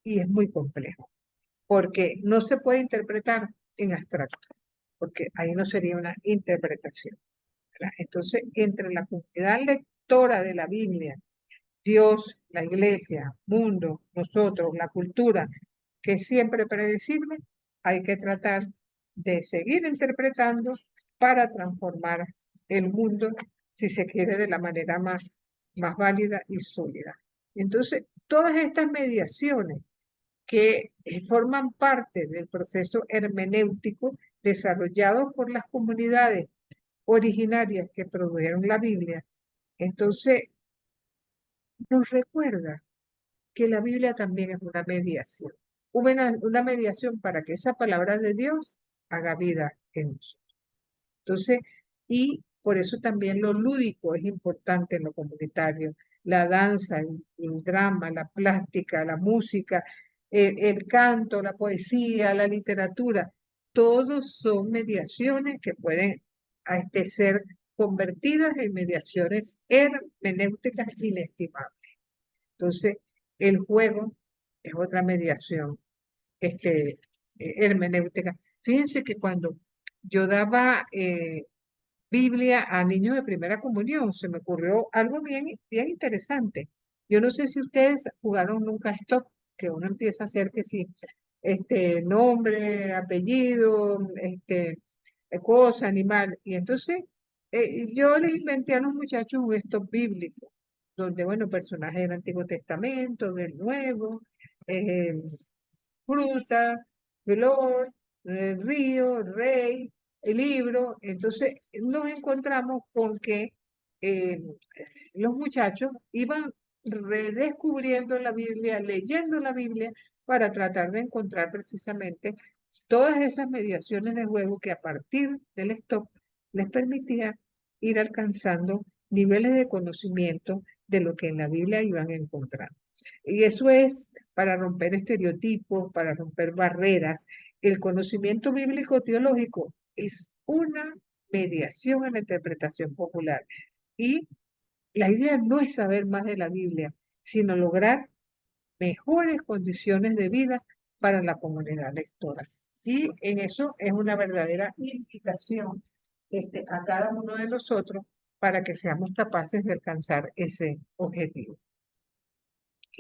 y es muy complejo, porque no se puede interpretar en abstracto, porque ahí no sería una interpretación, ¿verdad? Entonces, entre la comunidad lectora de la Biblia, Dios, la iglesia, mundo, nosotros, la cultura, que es siempre predecible, hay que tratar de seguir interpretando para transformar el mundo, si se quiere, de la manera más válida y sólida. Entonces, todas estas mediaciones que forman parte del proceso hermenéutico desarrollado por las comunidades originarias que produjeron la Biblia, entonces nos recuerda que la Biblia también es una mediación. Una mediación para que esa palabra de Dios haga vida en nosotros. Entonces, y por eso también lo lúdico es importante en lo comunitario. La danza, el drama, la plástica, la música, el canto, la poesía, la literatura, todos son mediaciones que pueden ser convertidas en mediaciones hermenéuticas inestimables. Entonces, el juego es otra mediación hermenéutica. Fíjense que cuando yo daba Biblia a niños de primera comunión, se me ocurrió algo bien interesante. Yo no sé si ustedes jugaron nunca stop, que uno empieza a hacer que sí, nombre, apellido, cosa, animal. Y entonces yo les inventé a los muchachos un stop bíblico, donde, bueno, personajes del Antiguo Testamento, del Nuevo, eh, fruta, flor, río, rey, el libro. Entonces nos encontramos con que eh, los muchachos iban redescubriendo la Biblia, leyendo la Biblia para tratar de encontrar precisamente todas esas mediaciones de juego que a partir del stop les permitía ir alcanzando niveles de conocimiento de lo que en la Biblia iban a encontrar. Y eso es para romper estereotipos, para romper barreras. El conocimiento bíblico teológico es una mediación en la interpretación popular. Y la idea no es saber más de la Biblia, sino lograr mejores condiciones de vida para la comunidad lectora. Y en eso es una verdadera invitación a cada uno de nosotros para que seamos capaces de alcanzar ese objetivo.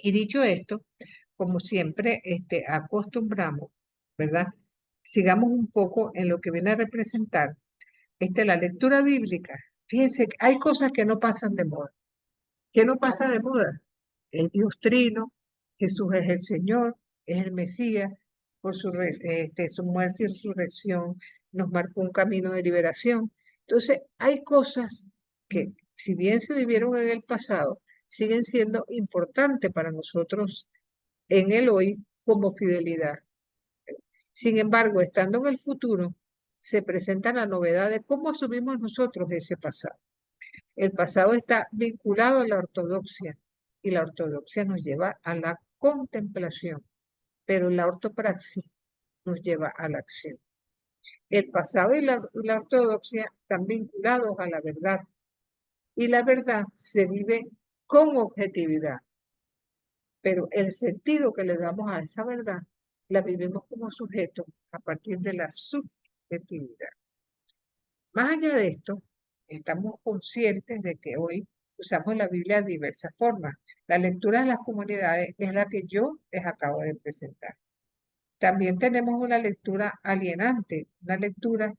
Y dicho esto, como siempre acostumbramos, ¿verdad? Sigamos un poco en lo que viene a representar la lectura bíblica. Fíjense, hay cosas que no pasan de moda. ¿Qué no pasa de moda? El Dios Trino, Jesús es el Señor, es el Mesías, por su muerte y resurrección nos marcó un camino de liberación. Entonces, hay cosas que, si bien se vivieron en el pasado, siguen siendo importantes para nosotros en el hoy como fidelidad. Sin embargo, estando en el futuro, se presenta la novedad de cómo asumimos nosotros ese pasado. El pasado está vinculado a la ortodoxia y la ortodoxia nos lleva a la contemplación, pero la ortopraxis nos lleva a la acción. El pasado y la ortodoxia están vinculados a la verdad y la verdad se vive con objetividad, pero el sentido que le damos a esa verdad la vivimos como sujeto a partir de la subjetividad. Más allá de esto, estamos conscientes de que hoy usamos la Biblia de diversas formas. La lectura de las comunidades es la que yo les acabo de presentar. También tenemos una lectura alienante, una lectura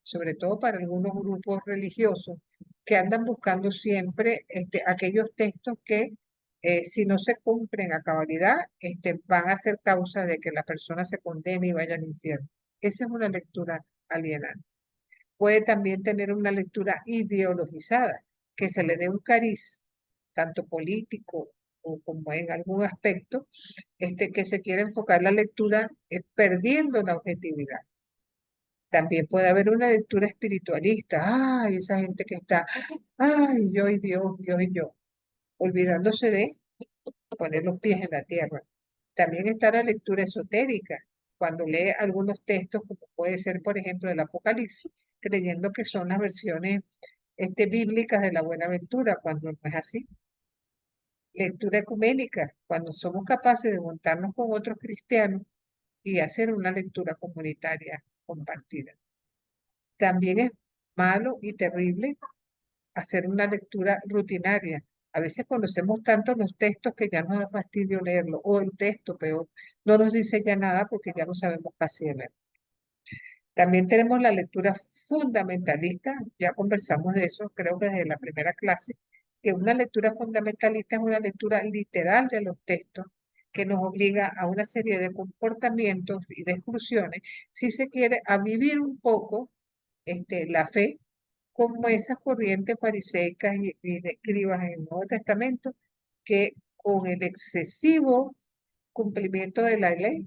sobre todo para algunos grupos religiosos que andan buscando siempre aquellos textos que si no se cumplen a cabalidad, van a ser causa de que la persona se condene y vaya al infierno. Esa es una lectura alienante. Puede también tener una lectura ideologizada, que se le dé un cariz, tanto político o como en algún aspecto, que se quiere enfocar la lectura perdiendo la objetividad. También puede haber una lectura espiritualista, ay, esa gente que está, ay, yo y Dios, Dios y yo, olvidándose de poner los pies en la tierra. También está la lectura esotérica, cuando lee algunos textos, como puede ser, por ejemplo, el Apocalipsis, creyendo que son las versiones bíblicas de la Buenaventura, cuando no es así. Lectura ecuménica, cuando somos capaces de juntarnos con otros cristianos y hacer una lectura comunitaria compartida. También es malo y terrible hacer una lectura rutinaria, A veces conocemos tanto los textos que ya nos da fastidio leerlo, o el texto, peor, no nos dice ya nada porque ya no sabemos casi de leer. También tenemos la lectura fundamentalista, ya conversamos de eso, creo que desde la primera clase, que una lectura fundamentalista es una lectura literal de los textos que nos obliga a una serie de comportamientos y de exclusiones, si se quiere, a vivir un poco la fe como esas corrientes fariseicas y de escribas en el Nuevo Testamento, que con el excesivo cumplimiento de la ley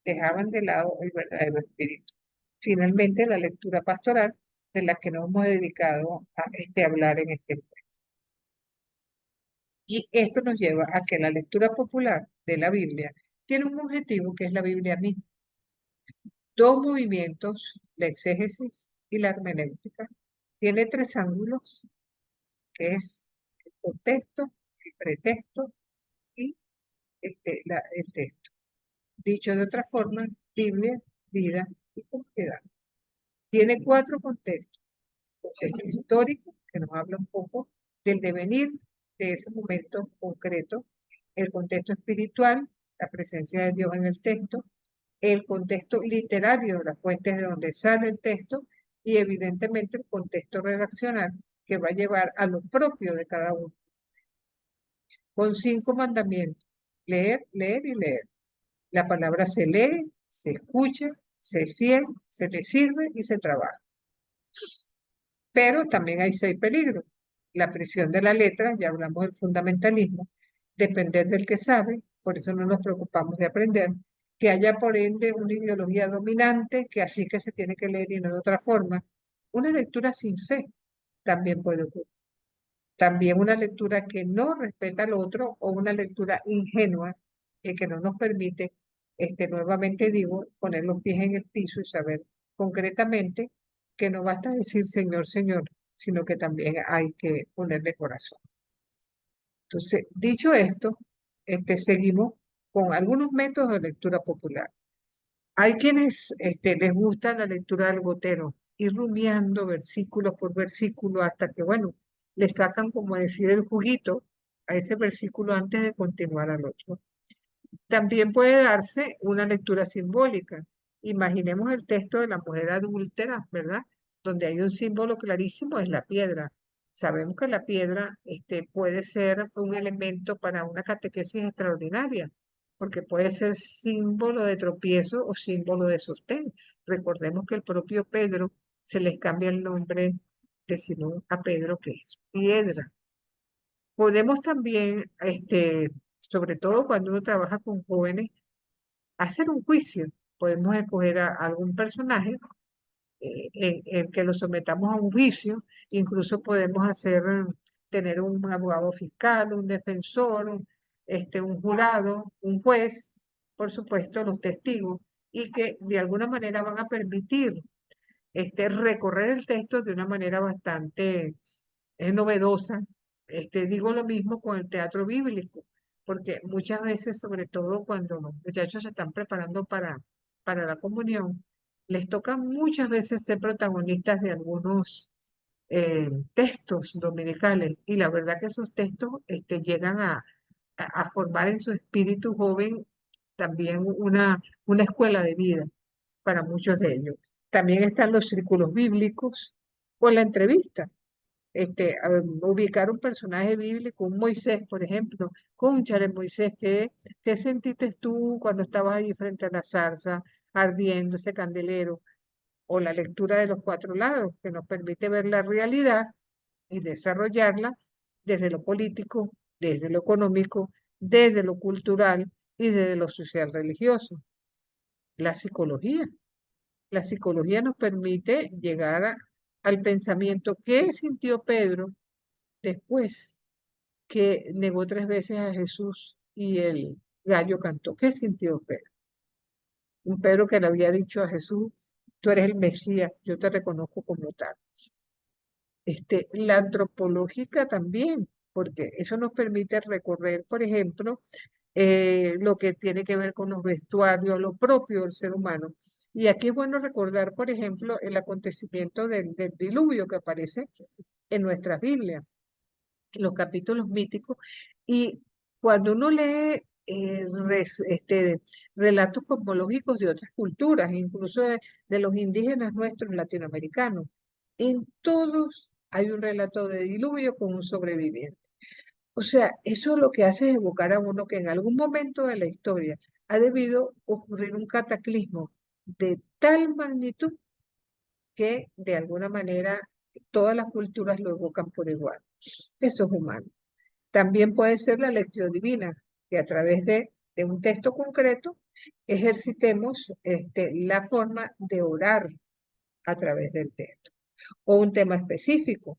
dejaban de lado el verdadero espíritu. Finalmente, la lectura pastoral, de la que nos hemos dedicado a hablar en este momento. Y esto nos lleva a que la lectura popular de la Biblia tiene un objetivo que es la Biblia misma. Dos movimientos, la exégesis y la hermenéutica. Tiene tres ángulos, que es el contexto, el pretexto y el texto. Dicho de otra forma, Biblia, vida y comunidad. Tiene cuatro contextos. Contexto histórico, que nos habla un poco del devenir de ese momento concreto, el contexto espiritual, la presencia de Dios en el texto, el contexto literario, las fuentes de donde sale el texto, y evidentemente el contexto redaccional, que va a llevar a lo propio de cada uno, con cinco mandamientos: leer, leer y leer. La palabra se lee, se escucha, se es fiel, se te sirve y se trabaja. Pero también hay seis peligros: la presión de la letra, ya hablamos del fundamentalismo, depender del que sabe, por eso no nos preocupamos de aprender, que haya por ende una ideología dominante, que así que se tiene que leer y no de otra forma. Una lectura sin fe también puede ocurrir. También una lectura que no respeta al otro o una lectura ingenua que no nos permite, nuevamente digo, poner los pies en el piso y saber concretamente que no basta decir Señor, Señor, sino que también hay que ponerle corazón. Entonces, dicho esto, seguimos con algunos métodos de lectura popular. Hay quienes les gusta la lectura del gotero, ir rumiando versículo por versículo hasta que, bueno, le sacan, como decir, el juguito a ese versículo antes de continuar al otro. También puede darse una lectura simbólica. Imaginemos el texto de la mujer adúltera, ¿verdad? Donde hay un símbolo clarísimo, es la piedra. Sabemos que la piedra puede ser un elemento para una catequesis extraordinaria, porque puede ser símbolo de tropiezo o símbolo de sostén. Recordemos que el propio Pedro se les cambia el nombre de Simón a Pedro, que es piedra. Podemos también, sobre todo cuando uno trabaja con jóvenes, hacer un juicio. Podemos escoger a algún personaje en que lo sometamos a un juicio. Incluso podemos tener un abogado fiscal, un defensor, un jurado, un juez, por supuesto, los testigos, y que de alguna manera van a permitir recorrer el texto de una manera bastante novedosa. Digo lo mismo con el teatro bíblico, porque muchas veces, sobre todo cuando los muchachos se están preparando para la comunión, les toca muchas veces ser protagonistas de algunos textos dominicales, y la verdad que esos textos llegan a formar en su espíritu joven también una escuela de vida para muchos de ellos. También están los círculos bíblicos o la entrevista. Ubicar un personaje bíblico, un Moisés, por ejemplo. Cónchale, Moisés, ¿qué sentiste tú cuando estabas ahí frente a la zarza, ardiendo ese candelero? O la lectura de los cuatro lados, que nos permite ver la realidad y desarrollarla desde lo político, desde lo económico, desde lo cultural y desde lo social religioso. La psicología. La psicología nos permite llegar al pensamiento: ¿qué sintió Pedro después que negó tres veces a Jesús y el gallo cantó? ¿Qué sintió Pedro? Un Pedro que le había dicho a Jesús: tú eres el Mesías, yo te reconozco como tal. La antropológica también, porque eso nos permite recorrer, por ejemplo, lo que tiene que ver con los vestuarios, lo propio del ser humano. Y aquí es bueno recordar, por ejemplo, el acontecimiento del diluvio que aparece en nuestras Biblias. los capítulos míticos, y cuando uno lee relatos cosmológicos de otras culturas, incluso de los indígenas nuestros latinoamericanos, en todos hay un relato de diluvio con un sobreviviente. O sea, eso lo que hace es evocar a uno que en algún momento de la historia ha debido ocurrir un cataclismo de tal magnitud que de alguna manera todas las culturas lo evocan por igual. Eso es humano. También puede ser la lección divina, que a través de un texto concreto ejercitemos la forma de orar a través del texto, o un tema específico.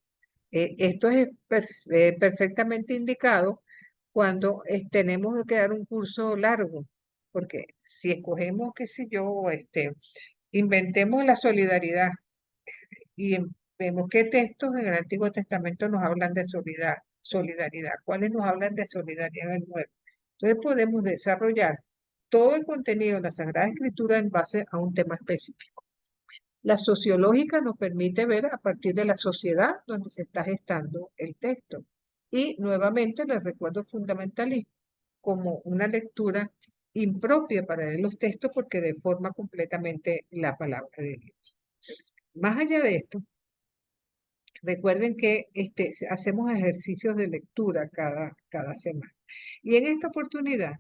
Esto es perfectamente indicado cuando tenemos que dar un curso largo, porque si escogemos, qué sé yo, inventemos la solidaridad y vemos qué textos en el Antiguo Testamento nos hablan de solidaridad, cuáles nos hablan de solidaridad en el Nuevo. Entonces podemos desarrollar todo el contenido de la Sagrada Escritura en base a un tema específico. La sociológica nos permite ver a partir de la sociedad donde se está gestando el texto. Y nuevamente les recuerdo fundamentalismo como una lectura impropia para leer los textos porque deforma completamente la palabra de Dios. Más allá de esto, recuerden que hacemos ejercicios de lectura cada semana. Y en esta oportunidad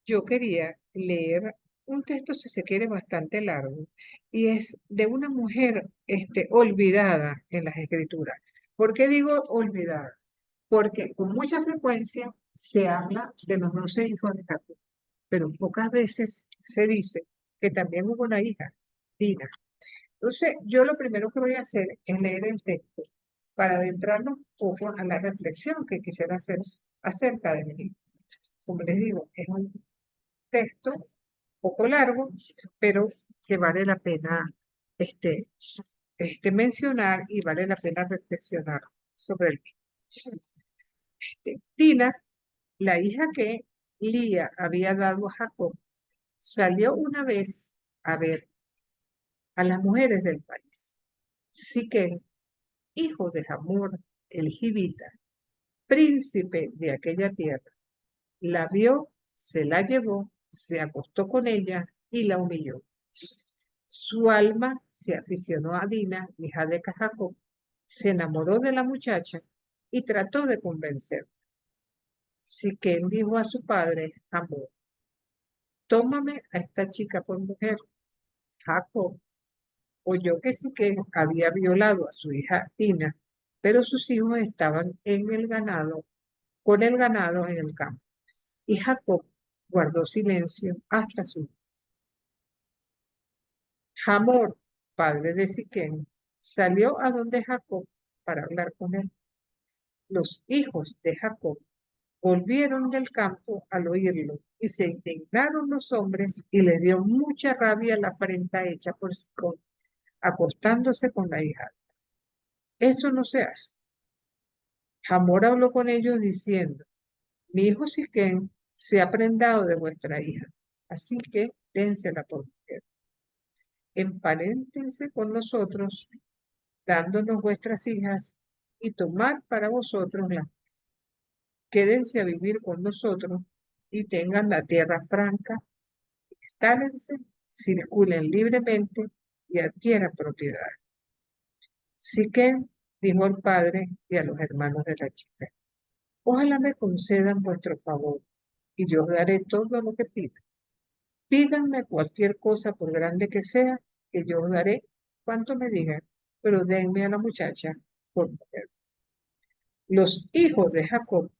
yo quería leer un texto, si se quiere, bastante largo, y es de una mujer olvidada en las escrituras. ¿Por qué digo olvidada? Porque con mucha frecuencia se habla de los 12 hijos de Jacob, pero pocas veces se dice que también hubo una hija, Dina. Entonces, yo lo primero que voy a hacer es leer el texto para adentrarnos un poco a la reflexión que quisiera hacer acerca de mí. Como les digo, es un texto un poco largo, pero que vale la pena este, mencionar y vale la pena reflexionar sobre él. Dina, la hija que Lía había dado a Jacob, salió una vez a ver a las mujeres del país. Siquem, hijo de Hamor el Jibita, príncipe de aquella tierra, la vio, se la llevó, se acostó con ella y la humilló. Su alma se aficionó a Dina, hija de Jacob, se enamoró de la muchacha y trató de convencerla. Siquem dijo a su padre, Hamor, tómame a esta chica por mujer. Jacob oyó que Siquem había violado a su hija Dina, pero sus hijos estaban en el ganado, con el ganado en el campo. Y Jacob guardó silencio hasta su Hamor, padre de Siquem, salió a donde Jacob para hablar con él. Los hijos de Jacob volvieron del campo al oírlo y se indignaron los hombres y les dio mucha rabia la afrenta hecha por Siquem, acostándose con la hija. Eso no se hace. Hamor habló con ellos diciendo, mi hijo Siquem se ha prendado de vuestra hija, así que dénsela por mujer. Emparéntense con nosotros, dándonos vuestras hijas, y tomad para vosotros las. Quédense a vivir con nosotros y tengan la tierra franca, instálense, circulen libremente y adquieran propiedad. Siquem dijo al padre y a los hermanos de la chica, ojalá me concedan vuestro favor y yo os daré todo lo que pidan. Pídanme cualquier cosa por grande que sea, que yo os daré cuanto me digan, pero denme a la muchacha por mujer. Los hijos de Jacob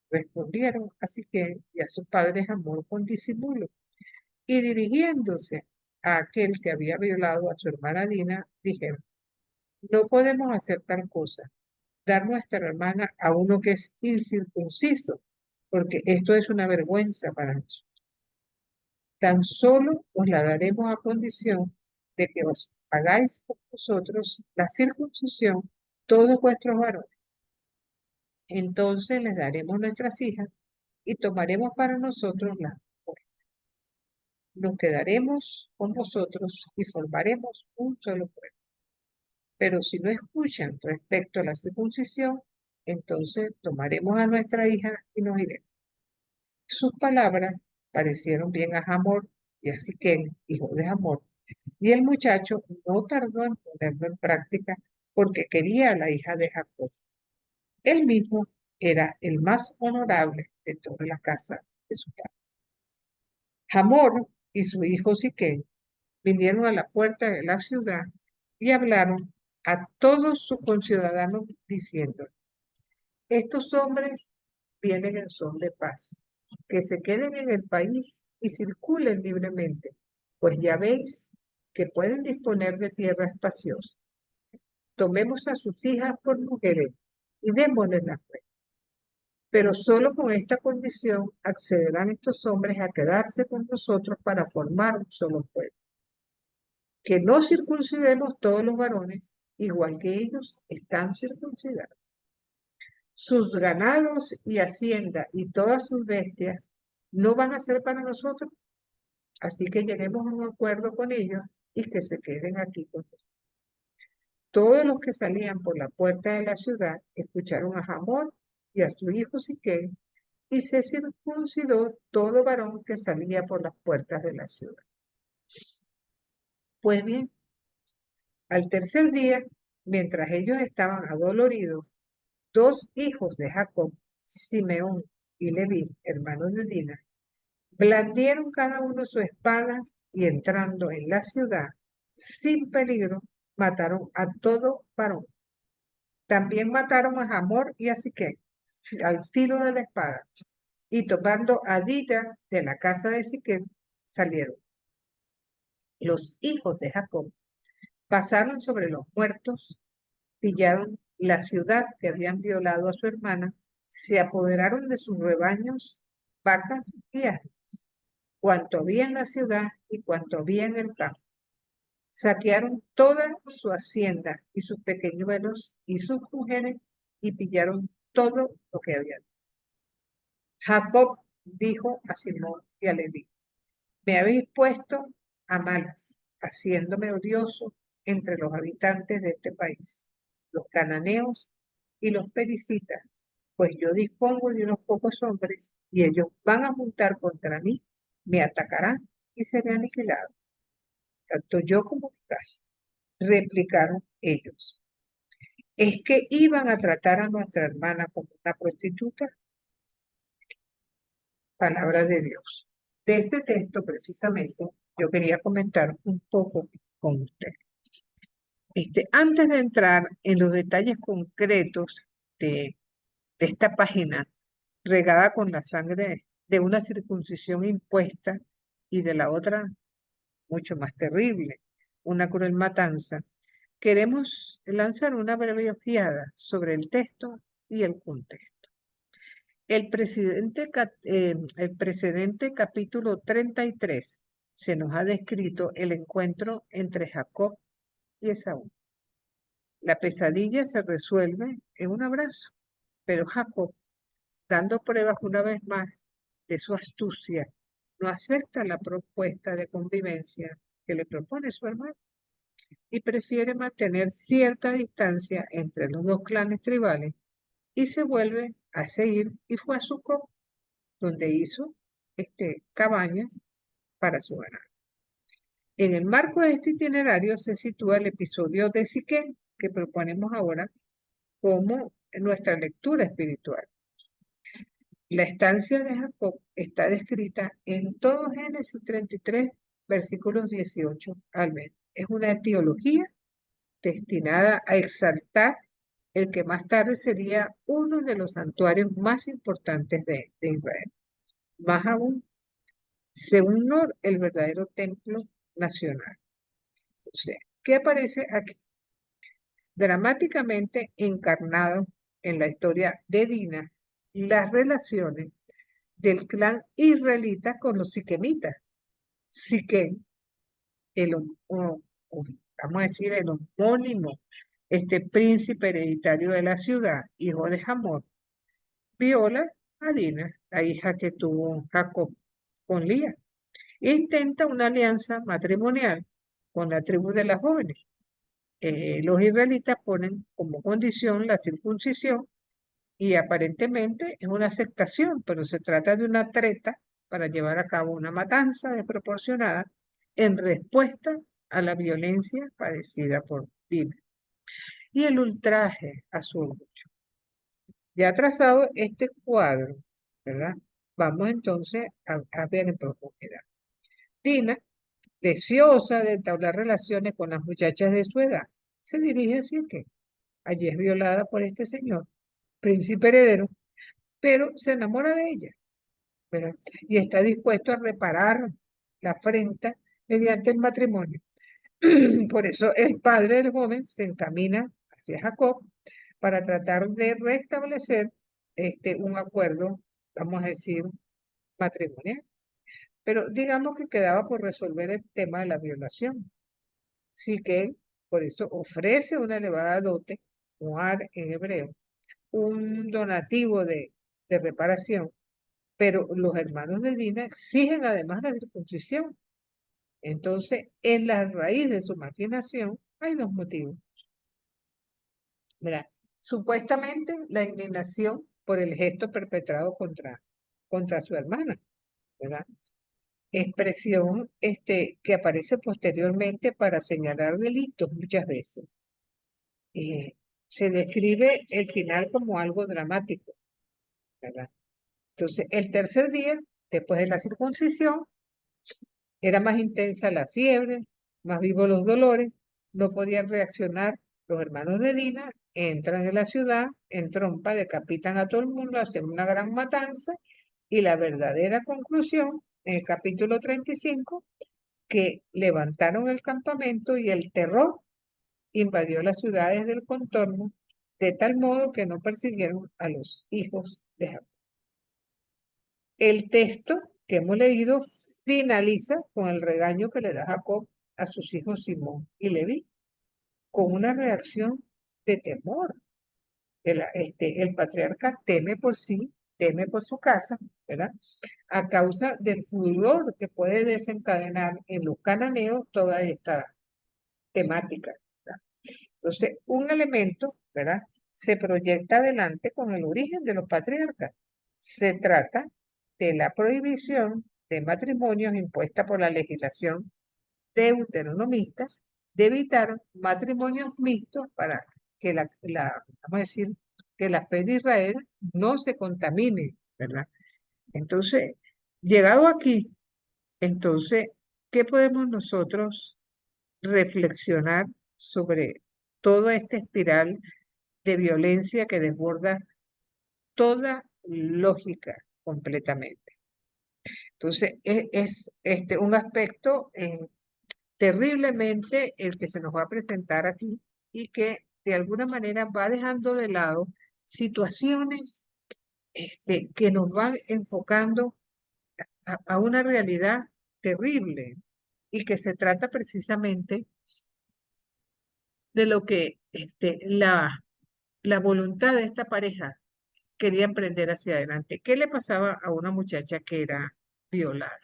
respondieron a Siquem y a su padre Hamor con disimulo, y dirigiéndose a aquel que había violado a su hermana Dina, dijeron, no podemos hacer tal cosa, dar nuestra hermana a uno que es incircunciso, porque esto es una vergüenza para nosotros. Tan solo os la daremos a condición de que os hagáis por vosotros la circuncisión todos vuestros varones. Entonces les daremos nuestras hijas y tomaremos para nosotros las vuestras. Nos quedaremos con vosotros y formaremos un solo pueblo. Pero si no escuchan respecto a la circuncisión, entonces tomaremos a nuestra hija y nos iremos. Sus palabras parecieron bien a Hamor y a Siquem, hijo de Hamor, y el muchacho no tardó en ponerlo en práctica porque quería a la hija de Jacob. Él mismo era el más honorable de toda la casa de su padre. Hamor y su hijo Siquem vinieron a la puerta de la ciudad y hablaron a todos sus conciudadanos diciendo: estos hombres vienen en son de paz, que se queden en el país y circulen libremente, pues ya veis que pueden disponer de tierra espaciosa. Tomemos a sus hijas por mujeres y démosles la fe. Pero solo con esta condición accederán estos hombres a quedarse con nosotros para formar un solo pueblo. Que no circuncidemos todos los varones, igual que ellos están circuncidados. Sus ganados y hacienda y todas sus bestias no van a ser para nosotros, así que lleguemos a un acuerdo con ellos y que se queden aquí con nosotros. Todos los que salían por la puerta de la ciudad escucharon a Hamor y a su hijo Siquem, y se circuncidó todo varón que salía por las puertas de la ciudad. Pues bien, al tercer día, mientras ellos estaban adoloridos, dos hijos de Jacob, Simeón y Leví, hermanos de Dina, blandieron cada uno su espada y entrando en la ciudad, sin peligro, mataron a todo varón. También mataron a Hamor y a Siquem al filo de la espada, y tomando a Dina de la casa de Siquem, salieron. Los hijos de Jacob pasaron sobre los muertos, pillaron la ciudad que habían violado a su hermana, se apoderaron de sus rebaños, vacas y asnos, cuanto había en la ciudad y cuanto había en el campo. Saquearon toda su hacienda y sus pequeñuelos y sus mujeres y pillaron todo lo que había. Jacob dijo a Simón y a Leví: me habéis puesto a malas, haciéndome odioso entre los habitantes de este país, los cananeos y los pericitas, pues yo dispongo de unos pocos hombres y ellos van a juntar contra mí, me atacarán y seré aniquilado, tanto yo como mi casa. Replicaron ellos: ¿es que iban a tratar a nuestra hermana como una prostituta? Palabra de Dios. De este texto, precisamente, yo quería comentar un poco con usted. Antes de entrar en los detalles concretos de esta página, regada con la sangre de una circuncisión impuesta y de la otra mucho más terrible, una cruel matanza, queremos lanzar una breve ojeada sobre el texto y el contexto. El precedente capítulo 33 se nos ha descrito el encuentro entre Jacob y Esaú. La pesadilla se resuelve en un abrazo, pero Jacob, dando pruebas una vez más de su astucia, no acepta la propuesta de convivencia que le propone su hermano y prefiere mantener cierta distancia entre los dos clanes tribales y se vuelve a seguir y fue a Sucot, donde hizo cabañas para su ganado. En el marco de este itinerario se sitúa el episodio de Siquem, que proponemos ahora como nuestra lectura espiritual. La estancia de Jacob está descrita en todo Génesis 33, versículos 18 al 20. Es una etiología destinada a exaltar el que más tarde sería uno de los santuarios más importantes de Israel. Más aún, se unió el verdadero templo nacional. O sea, ¿qué aparece aquí? Dramáticamente encarnado en la historia de Dina, las relaciones del clan israelita con los siquemitas. Siquem, vamos a decir, el homónimo, príncipe hereditario de la ciudad, hijo de Hamor, viola a Dina, la hija que tuvo Jacob con Lía, e intenta una alianza matrimonial con la tribu de las jóvenes. Los israelitas ponen como condición la circuncisión y aparentemente es una aceptación, pero se trata de una treta para llevar a cabo una matanza desproporcionada en respuesta a la violencia padecida por Dina y el ultraje a su orgullo. Ya trazado este cuadro, ¿verdad? Vamos entonces a ver en profundidad. Dina, deseosa de entablar relaciones con las muchachas de su edad, se dirige así que allí es violada por este señor, príncipe heredero, pero se enamora de ella, ¿verdad? Y está dispuesto a reparar la afrenta mediante el matrimonio. Por eso el padre del joven se encamina hacia Jacob para tratar de restablecer un acuerdo, vamos a decir, matrimonial. Pero digamos que quedaba por resolver el tema de la violación. Así que él, por eso, ofrece una elevada dote, muar en hebreo, un donativo de reparación, pero los hermanos de Dina exigen además la circuncisión. Entonces, en la raíz de su maquinación hay dos motivos. ¿Verdad? Supuestamente la indignación por el gesto perpetrado contra su hermana, ¿verdad? Expresión que aparece posteriormente para señalar delitos muchas veces. Se describe el final como algo dramático, ¿verdad? Entonces, el tercer día, después de la circuncisión, era más intensa la fiebre, más vivos los dolores, no podían reaccionar los hermanos de Dina, entran en la ciudad, en trompa, decapitan a todo el mundo, hacen una gran matanza, y la verdadera conclusión, en el capítulo 35, que levantaron el campamento y el terror invadió las ciudades del contorno, de tal modo que no persiguieron a los hijos de Jacob. El texto que hemos leído finaliza con el regaño que le da Jacob a sus hijos Simón y Leví, con una reacción de temor. El patriarca teme por sí, teme por su casa, ¿verdad? A causa del furor que puede desencadenar en los cananeos toda esta temática, ¿verdad? Entonces, un elemento, ¿verdad? Se proyecta adelante con el origen de los patriarcas. Se trata de la prohibición de matrimonios impuesta por la legislación deuteronomista de evitar matrimonios mixtos para que vamos a decir, que la fe de Israel no se contamine, ¿verdad? Entonces, llegado aquí, entonces, ¿qué podemos nosotros reflexionar sobre toda esta espiral de violencia que desborda toda lógica completamente? Entonces, es un aspecto terriblemente el que se nos va a presentar aquí y que de alguna manera va dejando de lado situaciones que nos van enfocando a una realidad terrible y que se trata precisamente de lo que la voluntad de esta pareja quería emprender hacia adelante. ¿Qué le pasaba a una muchacha que era violada?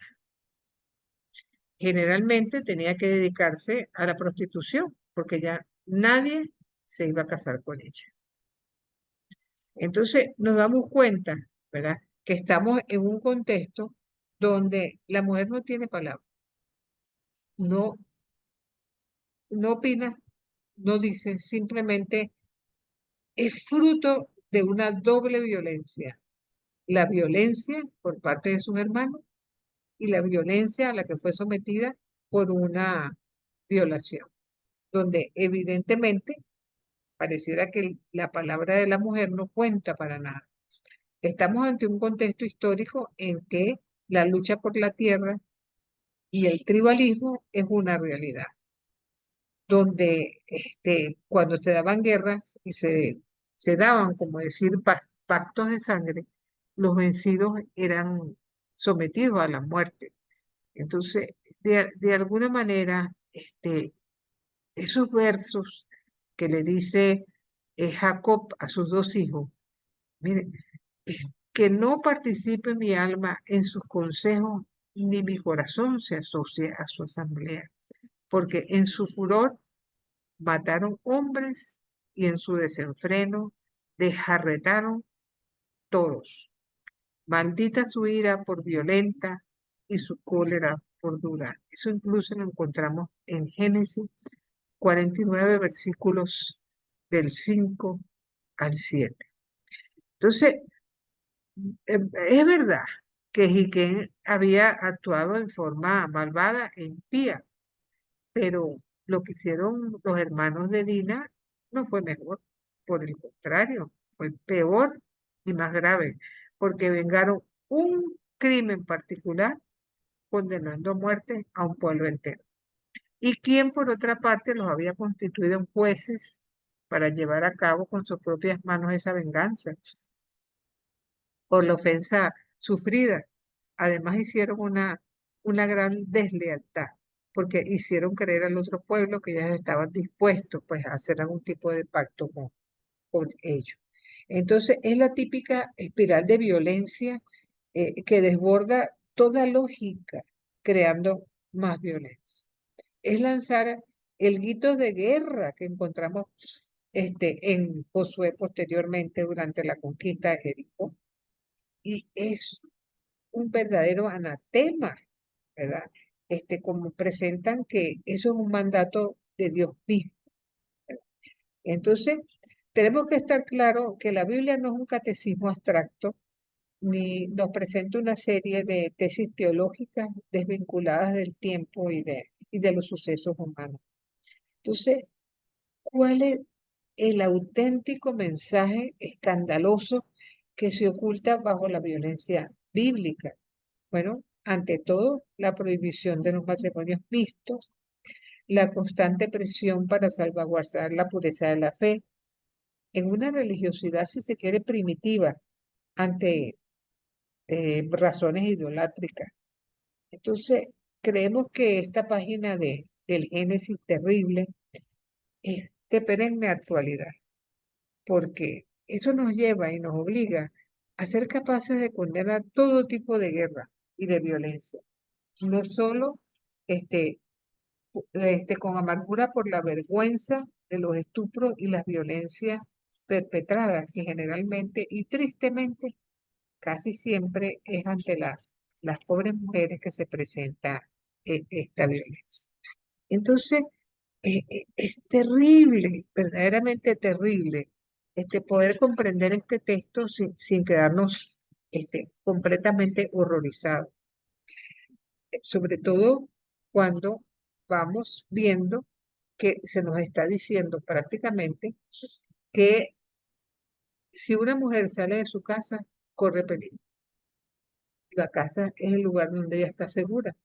Generalmente tenía que dedicarse a la prostitución, porque ya nadie se iba a casar con ella. Entonces nos damos cuenta, ¿verdad?, que estamos en un contexto donde la mujer no tiene palabra, no, no opina, no dice, simplemente es fruto de una doble violencia. La violencia por parte de sus hermanos y la violencia a la que fue sometida por una violación, donde evidentemente pareciera que la palabra de la mujer no cuenta para nada. Estamos ante un contexto histórico en que la lucha por la tierra y el tribalismo es una realidad, donde cuando se daban guerras y se daban, como decir, pactos de sangre, los vencidos eran sometidos a la muerte. Entonces, de alguna manera, esos versos que le dice Jacob a sus dos hijos, mire, que no participe mi alma en sus consejos, ni mi corazón se asocie a su asamblea, porque en su furor mataron hombres y en su desenfreno desjarretaron todos. Maldita su ira por violenta y su cólera por dura. Eso incluso lo encontramos en Génesis 49, versículos del 5 al 7. Entonces, es verdad que Jiquén había actuado en forma malvada e impía, pero lo que hicieron los hermanos de Dina no fue mejor, por el contrario, fue peor y más grave, porque vengaron un crimen particular condenando a muerte a un pueblo entero. Y quien por otra parte los había constituido en jueces para llevar a cabo con sus propias manos esa venganza por la ofensa sufrida. Además hicieron una gran deslealtad, porque hicieron creer al otro pueblo que ellos estaban dispuestos pues, a hacer algún tipo de pacto con ellos. Entonces es la típica espiral de violencia que desborda toda lógica, creando más violencia. Es lanzar el grito de guerra que encontramos en Josué posteriormente durante la conquista de Jericó. Y es un verdadero anatema, ¿verdad? Como presentan que eso es un mandato de Dios mismo. Entonces, tenemos que estar claro que la Biblia no es un catecismo abstracto, ni nos presenta una serie de tesis teológicas desvinculadas del tiempo y de los sucesos humanos. Entonces, ¿cuál es el auténtico mensaje escandaloso que se oculta bajo la violencia bíblica? Bueno, ante todo, la prohibición de los matrimonios mixtos, la constante presión para salvaguardar la pureza de la fe, en una religiosidad, si se quiere, primitiva, ante razones idolátricas. Entonces, creemos que esta página del Génesis terrible es de perenne actualidad, porque eso nos lleva y nos obliga a ser capaces de condenar todo tipo de guerra y de violencia, no solo este, con amargura por la vergüenza de los estupros y las violencias perpetradas, que generalmente y tristemente casi siempre es ante las pobres mujeres que se presenta esta violencia. Entonces, es terrible, verdaderamente terrible, poder comprender este texto sin quedarnos completamente horrorizados, sobre todo cuando vamos viendo que se nos está diciendo prácticamente que si una mujer sale de su casa, corre peligro. La casa es el lugar donde ella está segura.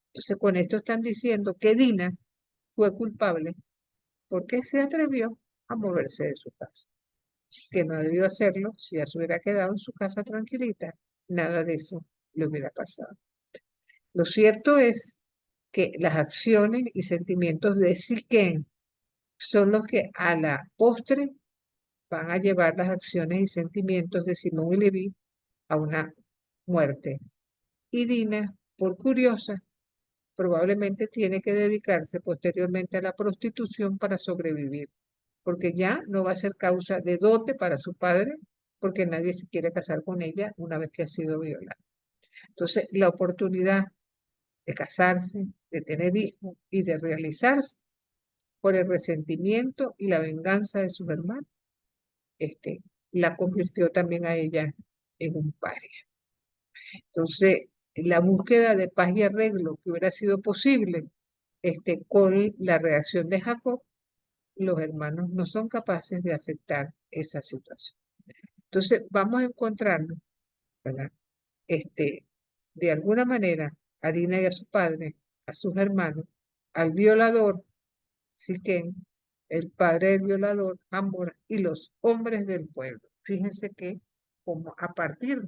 Entonces, con esto están diciendo que Dina fue culpable porque se atrevió a moverse de su casa, que no debió hacerlo si ya se hubiera quedado en su casa tranquilita, nada de eso le hubiera pasado. Lo cierto es que las acciones y sentimientos de Siquén son los que a la postre van a llevar las acciones y sentimientos de Simón y Leví a una muerte. Y Dina, por curiosa, probablemente tiene que dedicarse posteriormente a la prostitución para sobrevivir, porque ya no va a ser causa de dote para su padre, porque nadie se quiere casar con ella una vez que ha sido violada. Entonces, la oportunidad de casarse, de tener hijos y de realizarse por el resentimiento y la venganza de sus hermanos, este, la convirtió también a ella en un paria. Entonces, la búsqueda de paz y arreglo que hubiera sido posible con la reacción de Jacob, los hermanos no son capaces de aceptar esa situación. Entonces, vamos a encontrarnos, ¿verdad? De alguna manera, a Dina y a su padre, a sus hermanos, al violador, Siquén, el padre del violador, Ámora, y los hombres del pueblo. Fíjense que como a partir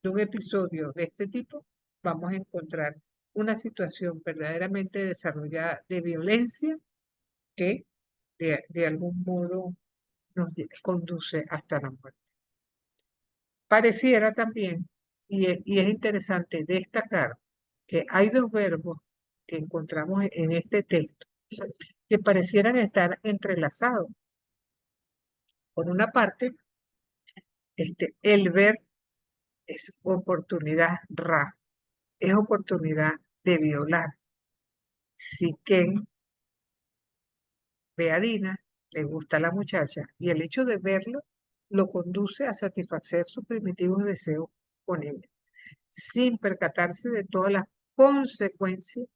de un episodio de este tipo, vamos a encontrar una situación verdaderamente desarrollada de violencia que de algún modo nos conduce hasta la muerte. Pareciera también, y es interesante destacar, que hay dos verbos que encontramos en este texto que parecieran estar entrelazados. Por una parte, el ver es oportunidad Ra, es oportunidad de violar. Si Ken ve a Dina, le gusta la muchacha y el hecho de verlo lo conduce a satisfacer sus primitivos deseos con ella, sin percatarse de todas las consecuencias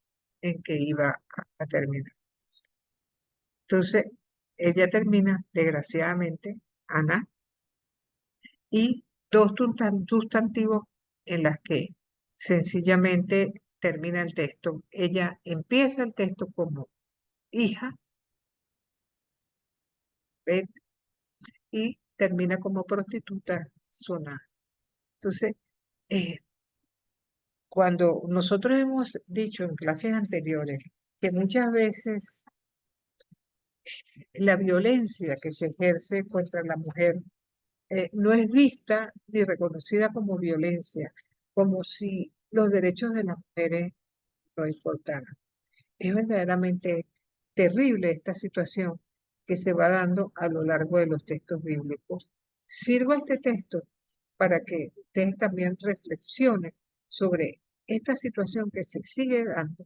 en que iba a terminar. Entonces, ella termina, desgraciadamente, Ana, y dos sustantivos en las que sencillamente termina el texto. Ella empieza el texto como hija, ¿ves? Y termina como prostituta, Zona. Entonces, eh, cuando nosotros hemos dicho en clases anteriores que muchas veces la violencia que se ejerce contra la mujer no es vista ni reconocida como violencia, como si los derechos de las mujeres no importaran. Es verdaderamente terrible esta situación que se va dando a lo largo de los textos bíblicos. Sirva este texto para que ustedes también reflexionen sobre esta situación que se sigue dando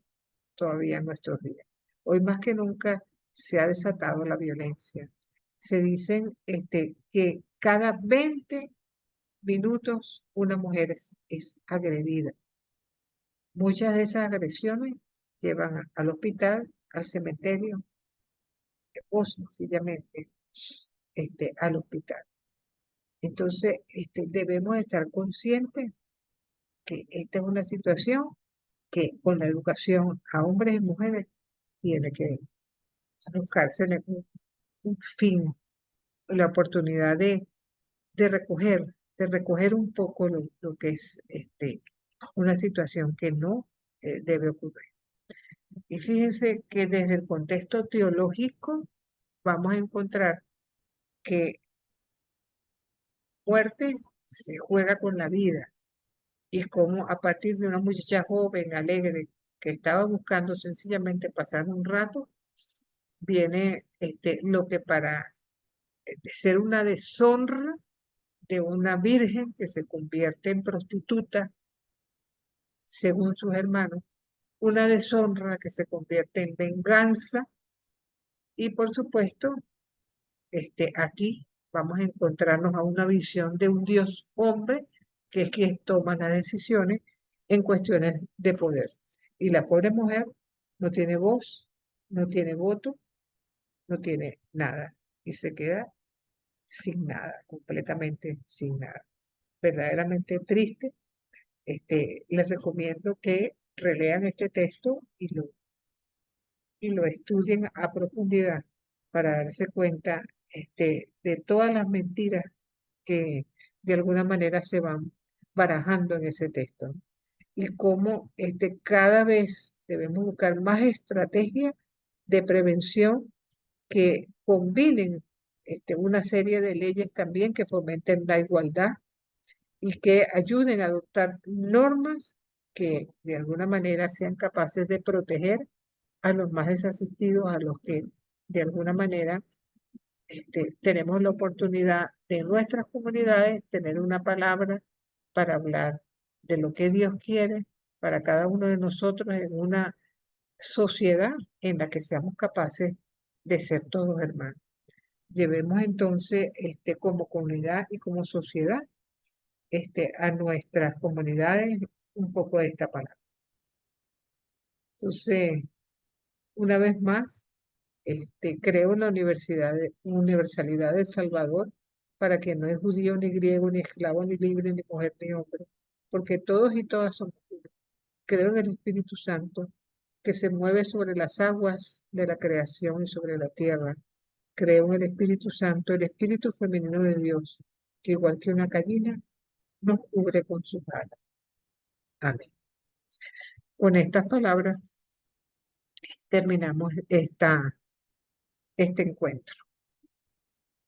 todavía en nuestros días. Hoy más que nunca se ha desatado la violencia. Se dicen que cada 20 minutos una mujer es agredida. Muchas de esas agresiones llevan al hospital, al cementerio o sencillamente al hospital. Entonces, debemos estar conscientes que esta es una situación que con la educación a hombres y mujeres tiene que buscarse un fin, la oportunidad de recoger un poco lo que es una situación que no debe ocurrir. Y fíjense que desde el contexto teológico vamos a encontrar que muerte se juega con la vida y como a partir de una muchacha joven, alegre, que estaba buscando sencillamente pasar un rato, viene lo que para ser una deshonra de una virgen que se convierte en prostituta, según sus hermanos, una deshonra que se convierte en venganza y por supuesto, aquí vamos a encontrarnos a una visión de un Dios hombre que es quien toma las decisiones en cuestiones de poder. Y la pobre mujer no tiene voz, no tiene voto, no tiene nada y se queda sin nada, completamente sin nada. Verdaderamente triste. Les recomiendo que relean este texto y lo estudien a profundidad para darse cuenta de todas las mentiras que de alguna manera se van barajando en ese texto, ¿no? Y cómo cada vez debemos buscar más estrategias de prevención que combinen una serie de leyes también que fomenten la igualdad y que ayuden a adoptar normas que de alguna manera sean capaces de proteger a los más desasistidos, a los que de alguna manera tenemos la oportunidad de nuestras comunidades tener una palabra para hablar de lo que Dios quiere para cada uno de nosotros en una sociedad en la que seamos capaces de ser todos hermanos. Llevemos entonces como comunidad y como sociedad a nuestras comunidades un poco de esta palabra. Entonces, una vez más, creo en la universalidad de Salvador para que no es judío, ni griego, ni esclavo, ni libre, ni mujer, ni hombre, porque todos y todas somos uno. Creo en el Espíritu Santo que se mueve sobre las aguas de la creación y sobre la tierra. Creo en el Espíritu Santo, el Espíritu femenino de Dios, que igual que una gallina, nos cubre con sus alas. Amén. Con estas palabras terminamos este encuentro.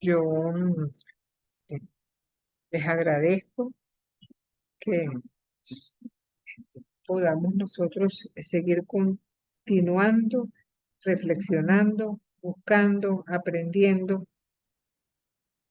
Yo eh, les agradezco que podamos nosotros seguir continuando, reflexionando, buscando, aprendiendo